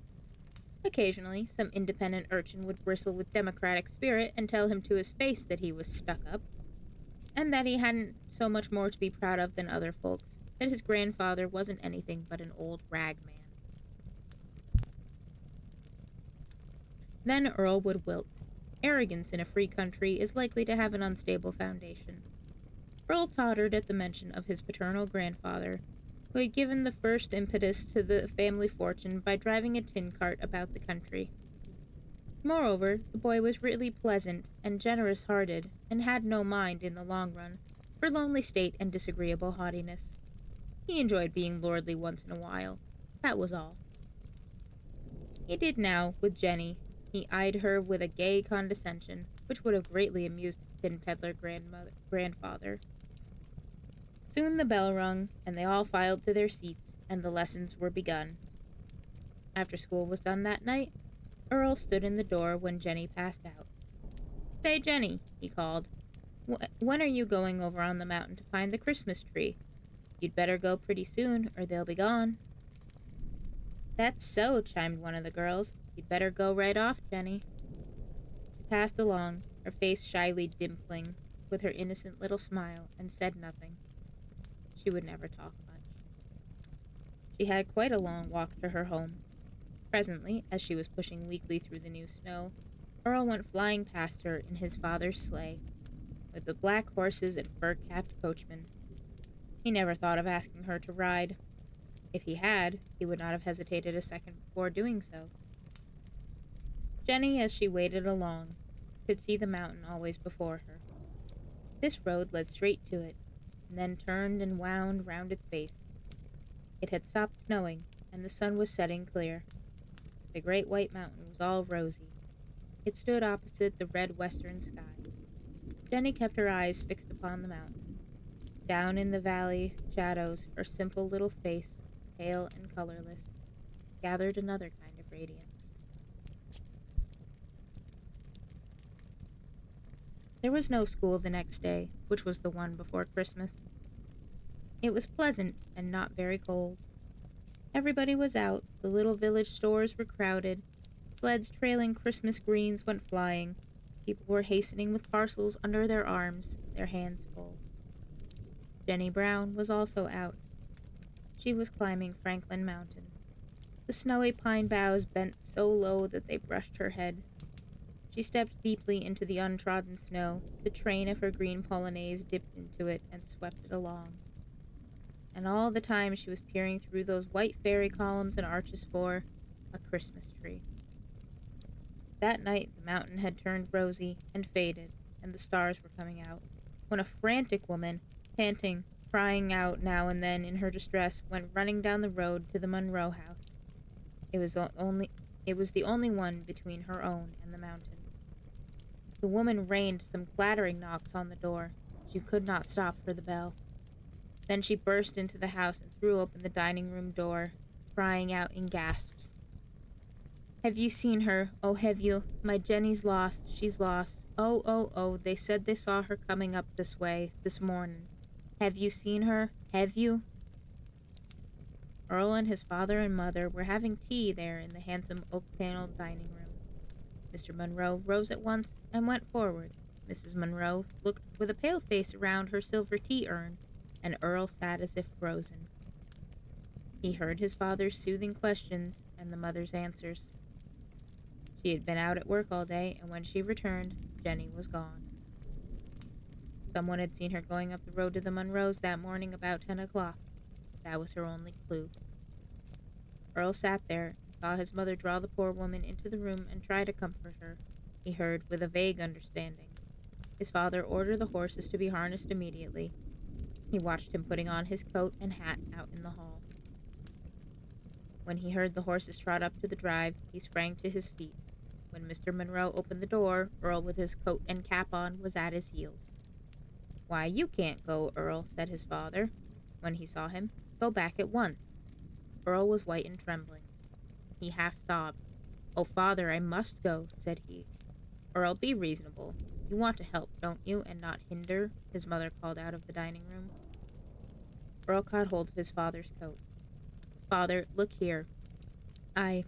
Occasionally, some independent urchin would bristle with democratic spirit and tell him to his face that he was stuck up, and that he hadn't so much more to be proud of than other folks, that his grandfather wasn't anything but an old rag man. Then Earl would wilt. Arrogance in a free country is likely to have an unstable foundation. Earl tottered at the mention of his paternal grandfather, who had given the first impetus to the family fortune by driving a tin cart about the country. Moreover, the boy was really pleasant and generous-hearted, and had no mind, in the long run, for lonely state and disagreeable haughtiness. He enjoyed being lordly once in a while. That was all. He did now, with Jenny. He eyed her with a gay condescension, which would have greatly amused his tin peddler grandfather. Soon the bell rung, and they all filed to their seats, and the lessons were begun. After school was done that night, Earl stood in the door when Jenny passed out. "Say, Jenny," he called, "when are you going over on the mountain to find the Christmas tree? You'd better go pretty soon, or they'll be gone." "That's so," chimed one of the girls. "You'd better go right off, Jenny." She passed along, her face shyly dimpling with her innocent little smile, and said nothing. She would never talk much. She had quite a long walk to her home. Presently, as she was pushing weakly through the new snow, Earl went flying past her in his father's sleigh, with the black horses and fur-capped coachman. He never thought of asking her to ride. If he had, he would not have hesitated a second before doing so. Jenny, as she waded along, could see the mountain always before her. This road led straight to it, and then turned and wound round its base. It had stopped snowing, and the sun was setting clear. The great white mountain was all rosy. It stood opposite the red western sky. Jenny kept her eyes fixed upon the mountain. Down in the valley shadows, her simple little face, pale and colorless, gathered another kind of radiance. There was no school the next day, which was the one before Christmas. It was pleasant and not very cold. Everybody was out, the little village stores were crowded, sleds trailing Christmas greens went flying, people were hastening with parcels under their arms, their hands full. Jenny Brown was also out. She was climbing Franklin Mountain. The snowy pine boughs bent so low that they brushed her head. She stepped deeply into the untrodden snow. The train of her green polonaise dipped into it and swept it along. And all the time she was peering through those white fairy columns and arches for a Christmas tree. That night the mountain had turned rosy and faded, and the stars were coming out, when a frantic woman, panting, crying out now and then in her distress, went running down the road to the Monroe house. It was the only one between her own and the mountain. The woman rained some clattering knocks on the door. She could not stop for the bell. Then she burst into the house and threw open the dining-room door, crying out in gasps. "Have you seen her? Oh, have you? My Jenny's lost. She's lost. Oh, oh, oh, they said they saw her coming up this way, this mornin'. Have you seen her? Have you?" Earl and his father and mother were having tea there in the handsome oak-paneled dining room. Mr. Monroe rose at once and went forward. Mrs. Monroe looked with a pale face around her silver tea-urn, and Earl sat as if frozen. He heard his father's soothing questions and the mother's answers. She had been out at work all day, and when she returned, Jenny was gone. Someone had seen her going up the road to the Monroes that morning about 10 o'clock. That was her only clue. Earl sat there and saw his mother draw the poor woman into the room and try to comfort her. He heard, with a vague understanding, his father order the horses to be harnessed immediately. He watched him putting on his coat and hat out in the hall. When he heard the horses trot up to the drive, he sprang to his feet. When Mr. Monroe opened the door, Earl, with his coat and cap on, was at his heels. "Why, you can't go, Earl," said his father, when he saw him. "Go back at once." Earl was white and trembling. He half sobbed. "Oh, father, I must go," said he. "Earl, be reasonable. You want to help, don't you, and not hinder?" his mother called out of the dining room. Earl caught hold of his father's coat. "Father, look here. I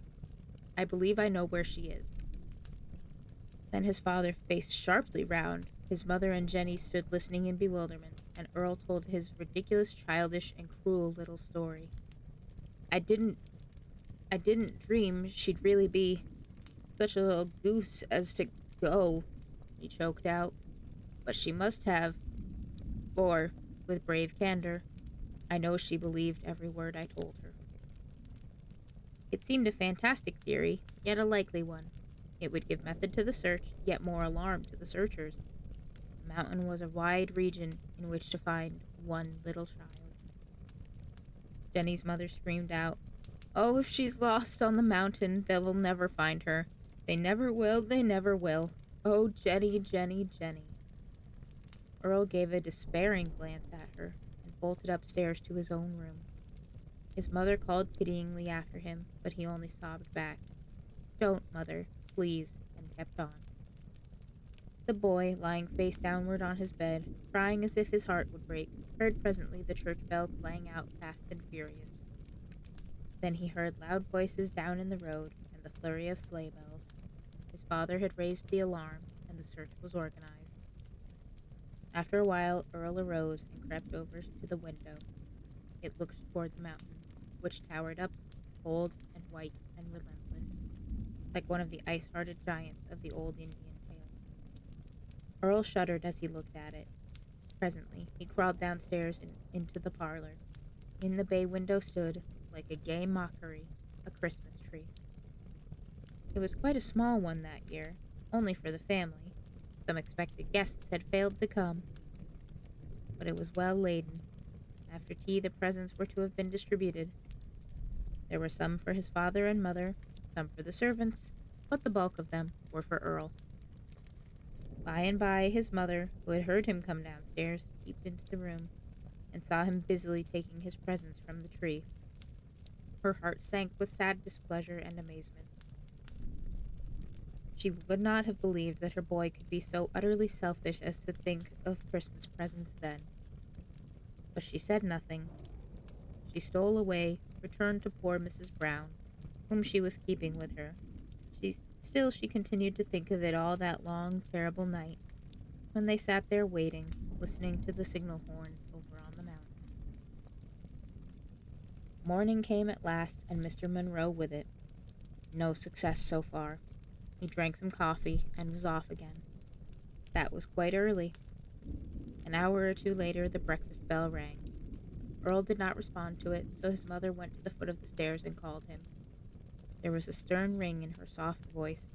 believe I know where she is." Then his father faced sharply round. His mother and Jenny stood listening in bewilderment, and Earl told his ridiculous, childish, and cruel little story. I didn't dream she'd really be such a little goose as to go," he choked out. "But she must have, for, with brave candor, I know she believed every word I told her." It seemed a fantastic theory, yet a likely one. It would give method to the search, yet more alarm to the searchers. The mountain was a wide region in which to find one little child. Jenny's mother screamed out, "Oh, if she's lost on the mountain, they will never find her. They never will, they never will. Oh, Jenny, Jenny, Jenny." Earl gave a despairing glance at her, and bolted upstairs to his own room. His mother called pityingly after him, but he only sobbed back, "Don't, Mother, please," and kept on. The boy, lying face downward on his bed, crying as if his heart would break, heard presently the church bell clang out fast and furious. Then he heard loud voices down in the road and the flurry of sleigh bells. His father had raised the alarm, and the search was organized. After a while, Earl arose and crept over to the window. It looked toward the mountain, which towered up, cold and white and relentless, like one of the ice-hearted giants of the old Indian tales. Earl shuddered as he looked at it. Presently, he crawled downstairs into the parlor. In the bay window stood, like a gay mockery, a Christmas tree. It was quite a small one that year, only for the family. Some expected guests had failed to come, but it was well laden. After tea, the presents were to have been distributed. There were some for his father and mother, some for the servants, but the bulk of them were for Earl. By and by, his mother, who had heard him come downstairs, peeped into the room and saw him busily taking his presents from the tree. Her heart sank with sad displeasure and amazement. She would not have believed that her boy could be so utterly selfish as to think of Christmas presents then. But she said nothing. She stole away, returned to poor Mrs. Brown, whom she was keeping with her. Still she continued to think of it all that long, terrible night, when they sat there waiting, listening to the signal horns over on the mountain. Morning came at last, and Mr. Monroe with it. No success so far. He drank some coffee and was off again. That was quite early. An hour or two later, the breakfast bell rang. Earl did not respond to it, so his mother went to the foot of the stairs and called him. There was a stern ring in her soft voice.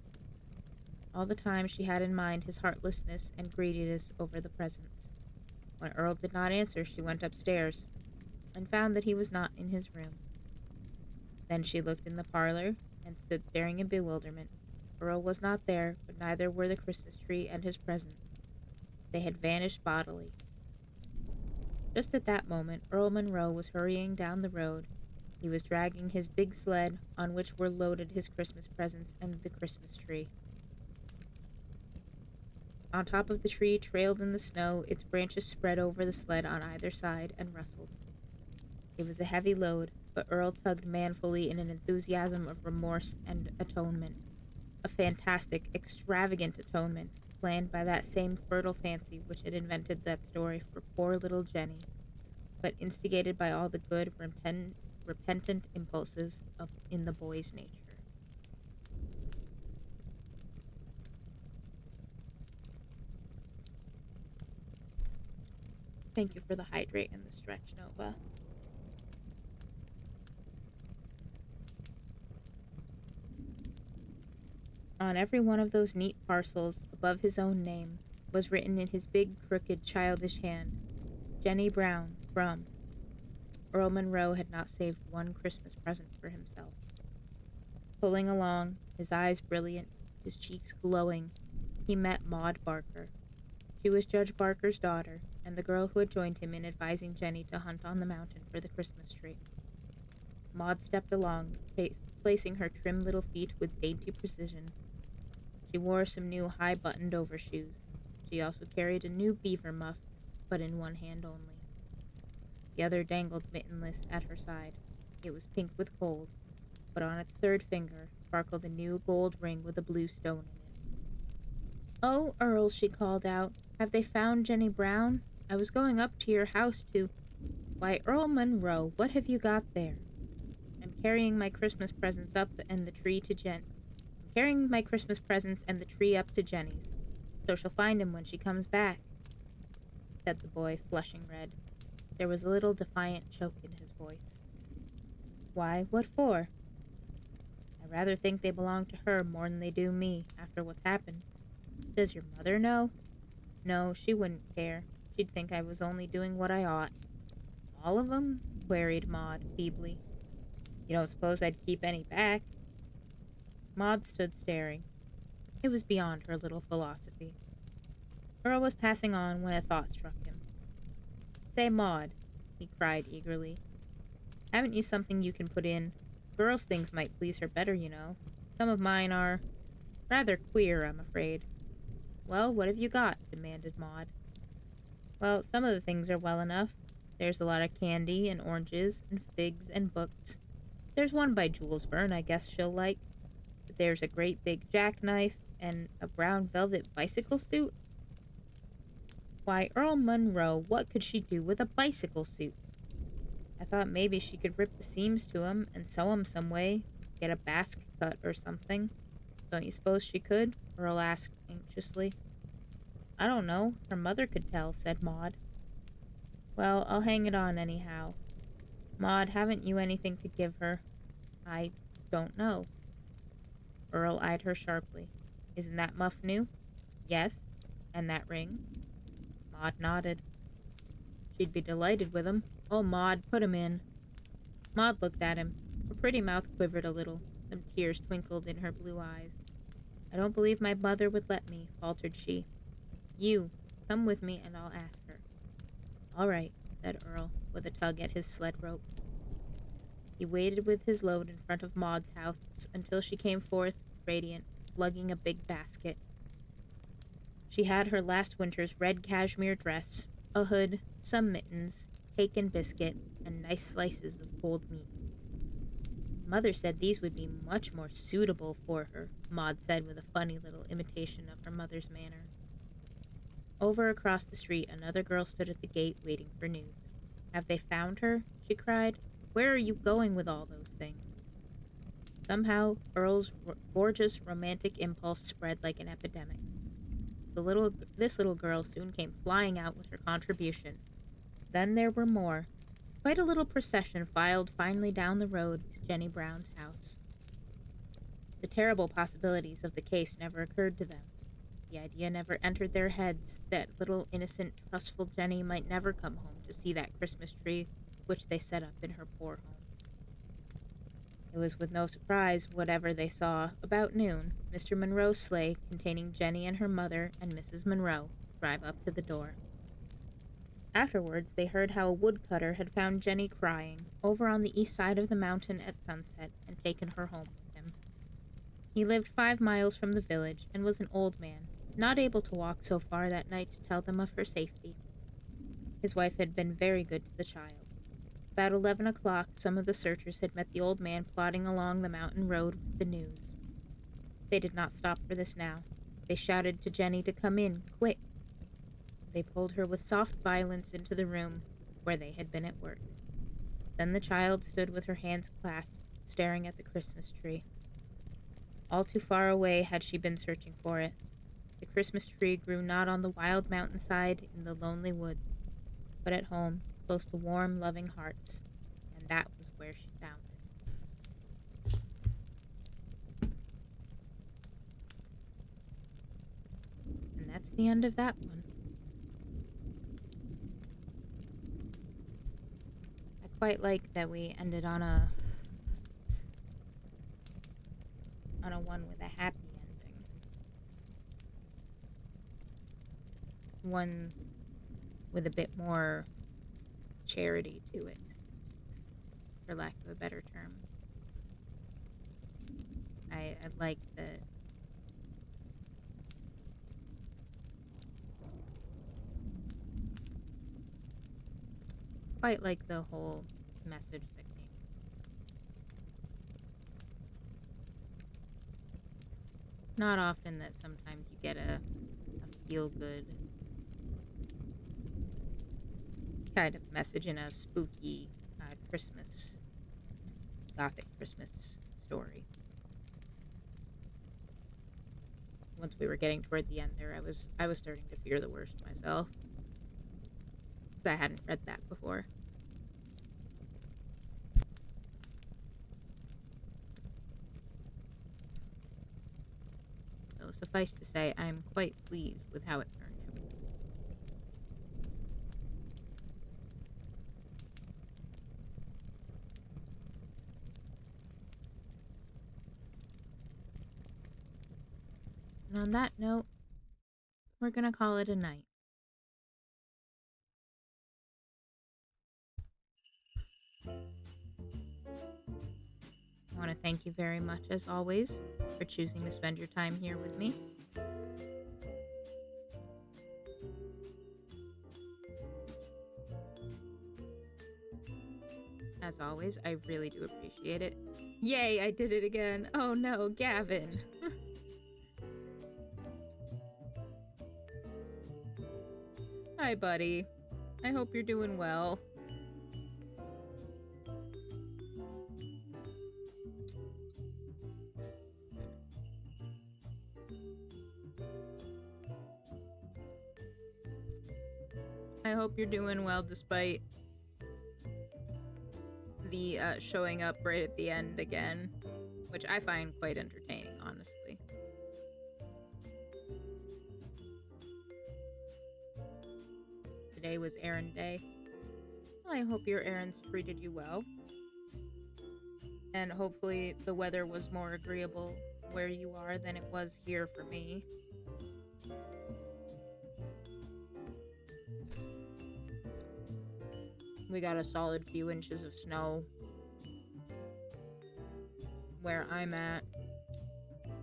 All the time she had in mind his heartlessness and greediness over the presents. When Earl did not answer, she went upstairs and found that he was not in his room. Then she looked in the parlor and stood staring in bewilderment. Earl was not there, but neither were the Christmas tree and his present. They had vanished bodily. Just at that moment, Earl Monroe was hurrying down the road. He was dragging his big sled, on which were loaded his Christmas presents and the Christmas tree. On top of the tree, trailed in the snow, its branches spread over the sled on either side and rustled. It was a heavy load, but Earl tugged manfully in an enthusiasm of remorse and atonement. A fantastic, extravagant atonement, planned by that same fertile fancy which had invented that story for poor little Jenny, but instigated by all the good, repentant impulses in the boy's nature. Thank you for the hydrate and the stretch, Nova. On every one of those neat parcels, above his own name, was written in his big, crooked, childish hand, "Jenny Brown, from." Earl Monroe had not saved one Christmas present for himself. Pulling along, his eyes brilliant, his cheeks glowing, he met Maud Barker. She was Judge Barker's daughter, and the girl who had joined him in advising Jenny to hunt on the mountain for the Christmas tree. Maud stepped along, placing her trim little feet with dainty precision. She wore some new high-buttoned overshoes. She also carried a new beaver muff, but in one hand only. The other dangled mittenless at her side. It was pink with cold, but on its third finger sparkled a new gold ring with a blue stone in it. "Oh, Earl," she called out, "have they found Jenny Brown? I was going up to your house to—" "Why, Earl Monroe, what have you got there?" "I'm carrying my Christmas presents up and the tree to carrying my Christmas presents and the tree up to Jenny's, so she'll find 'em when she comes back," said the boy, flushing red. There was a little defiant choke in his voice. "Why, what for?" "I rather think they belong to her more'n they do me, after what's happened." "Does your mother know?" "No, she wouldn't care. She'd think I was only doing what I ought." "All of 'em?" queried Maud, feebly. "You don't suppose I'd keep any back?" Maud stood staring. It was beyond her little philosophy. Earl was passing on when a thought struck him. "Say, Maud, he cried eagerly. Haven't you something you can put in? Girls' things might please her better, you know. Some of mine are rather queer, I'm afraid. Well, what have you got? Demanded Maud. Well, some of the things are well enough. There's a lot of candy and oranges and figs and books. There's one by Jules Verne I guess she'll like. But there's a great big jackknife and a brown velvet bicycle suit. Why, Earl Munro, what could she do with a bicycle suit? I thought maybe she could rip the seams to 'em and sew 'em some way, get a basque cut or something. Don't you suppose she could? Earl asked anxiously. I don't know. Her mother could tell, said Maud. Well, I'll hang it on anyhow. Maud, haven't you anything to give her? I don't know. Earl eyed her sharply. Isn't that muff new? Yes. And that ring? Maud nodded. She'd be delighted with 'em. Oh, Maud, put 'em in. Maud looked at him. Her pretty mouth quivered a little. Some tears twinkled in her blue eyes. I don't believe my mother would let me, faltered she. You, come with me and I'll ask her. All right, said Earl, with a tug at his sled rope. He waited with his load in front of Maud's house until she came forth, radiant, lugging a big basket. She had her last winter's red cashmere dress, a hood, some mittens, cake and biscuit, and nice slices of cold meat. Mother said these would be much more suitable for her, Maud said with a funny little imitation of her mother's manner. Over across the street, another girl stood at the gate waiting for news. Have they found her? She cried. Where are you going with all those things? Somehow, Earl's gorgeous romantic impulse spread like an epidemic. This little girl soon came flying out with her contribution. Then there were more. Quite a little procession filed finally down the road to Jenny Brown's house. The terrible possibilities of the case never occurred to them. The idea never entered their heads that little innocent, trustful Jenny might never come home to see that Christmas tree which they set up in her poor home. It was with no surprise, whatever they saw, about noon, Mr. Monroe's sleigh, containing Jenny and her mother and Mrs. Monroe, drive up to the door. Afterwards, they heard how a woodcutter had found Jenny crying, over on the east side of the mountain at sunset, and taken her home with him. He lived 5 miles from the village, and was an old man, not able to walk so far that night to tell them of her safety. His wife had been very good to the child. About 11 o'clock, some of the searchers had met the old man plodding along the mountain road with the news. They did not stop for this now. They shouted to Jenny to come in, quick. They pulled her with soft violence into the room where they had been at work. Then the child stood with her hands clasped, staring at the Christmas tree. All too far away had she been searching for it. The Christmas tree grew not on the wild mountainside in the lonely woods, but at home, close to warm, loving hearts, and that was where she found it. And that's the end of that one. I quite like that we ended on a one with a happy ending. One with a bit more charity to it, for lack of a better term. I like that quite like the whole message that came. Not often that sometimes you get a feel-good kind of message in a spooky Christmas, Gothic Christmas story. Once we were getting toward the end there, I was starting to fear the worst myself. I hadn't read that before. So suffice to say, I am quite pleased with how it turned out. And on that note, we're gonna call it a night. want to thank you very much, as always, for choosing to spend your time here with me. As always, I really do appreciate it. Yay, I did it again. Oh no, Gavin. Hi, buddy. I hope you're doing well. I hope you're doing well despite the showing up right at the end again, which I find quite entertaining, honestly. Today was errand day. Well, I hope your errands treated you well. And hopefully the weather was more agreeable where you are than it was here for me. We got a solid few inches of snow where I'm at,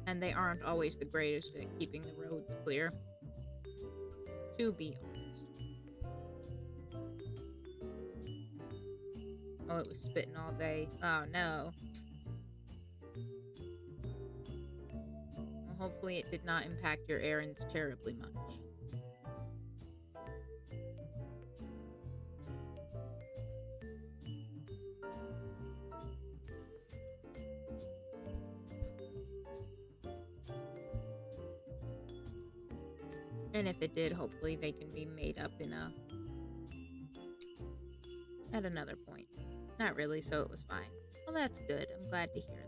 and they aren't always the greatest at keeping the roads clear, to be honest. Oh, it was spitting all day. Oh no. Well, hopefully it did not impact your errands terribly much. And if it did, hopefully they can be made up at another point. Not really, so it was fine. Well, that's good. I'm glad to hear that.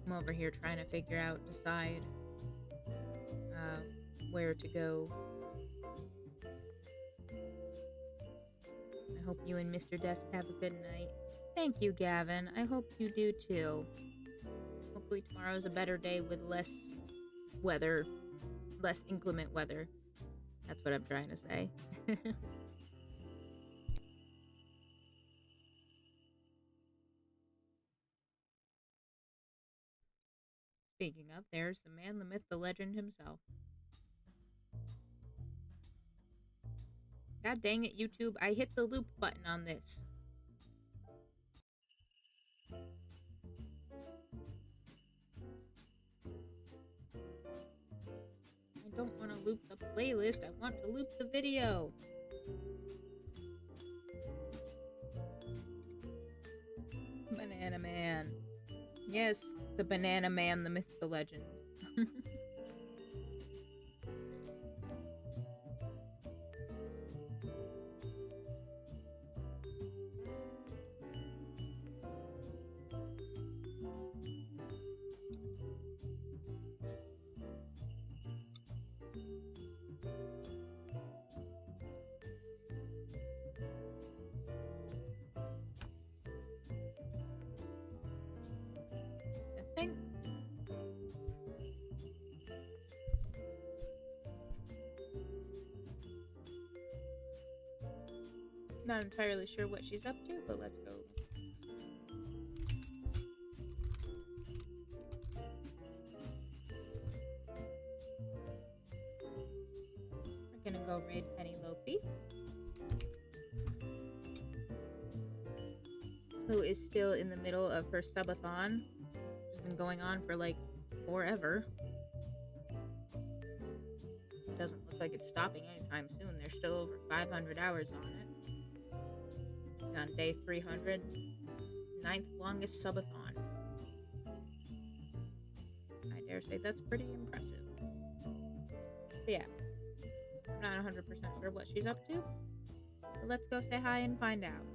I'm over here trying to decide where to go. I hope you and Mr. Desk have a good night. Thank you, Gavin. I hope you do too. Hopefully tomorrow's a better day with less weather, less inclement weather. That's what I'm trying to say. Speaking of, there's the man, the myth, the legend himself. God dang it, YouTube. I hit the loop button on this. I don't want to loop the playlist. I want to loop the video. Banana Man. Yes, the Banana Man, the myth, the legend. I think not entirely sure what she's up to, but let's go. We're gonna go raid Penelope, who is still in the middle of her subathon. It's been going on for like forever. It doesn't look like it's stopping anytime soon. There's still over 500 hours on it. On day 300, 9th longest subathon. I dare say that's pretty impressive. So yeah, I'm not 100% sure what she's up to, but let's go say hi and find out.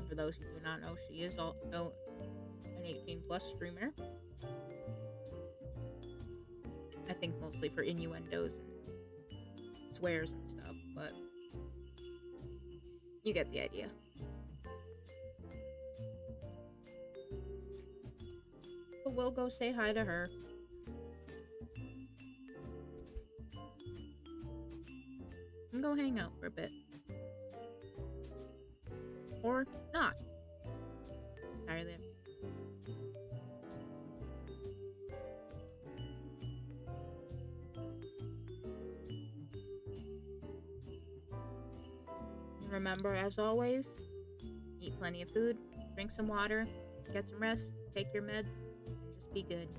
For those who do not know, she is also an 18-plus streamer. I think mostly for innuendos and swears and stuff, but you get the idea. But we'll go say hi to her. And go hang out for a bit. Or not. Entirely up to you. And remember, as always, eat plenty of food, drink some water, get some rest, take your meds, and just be good.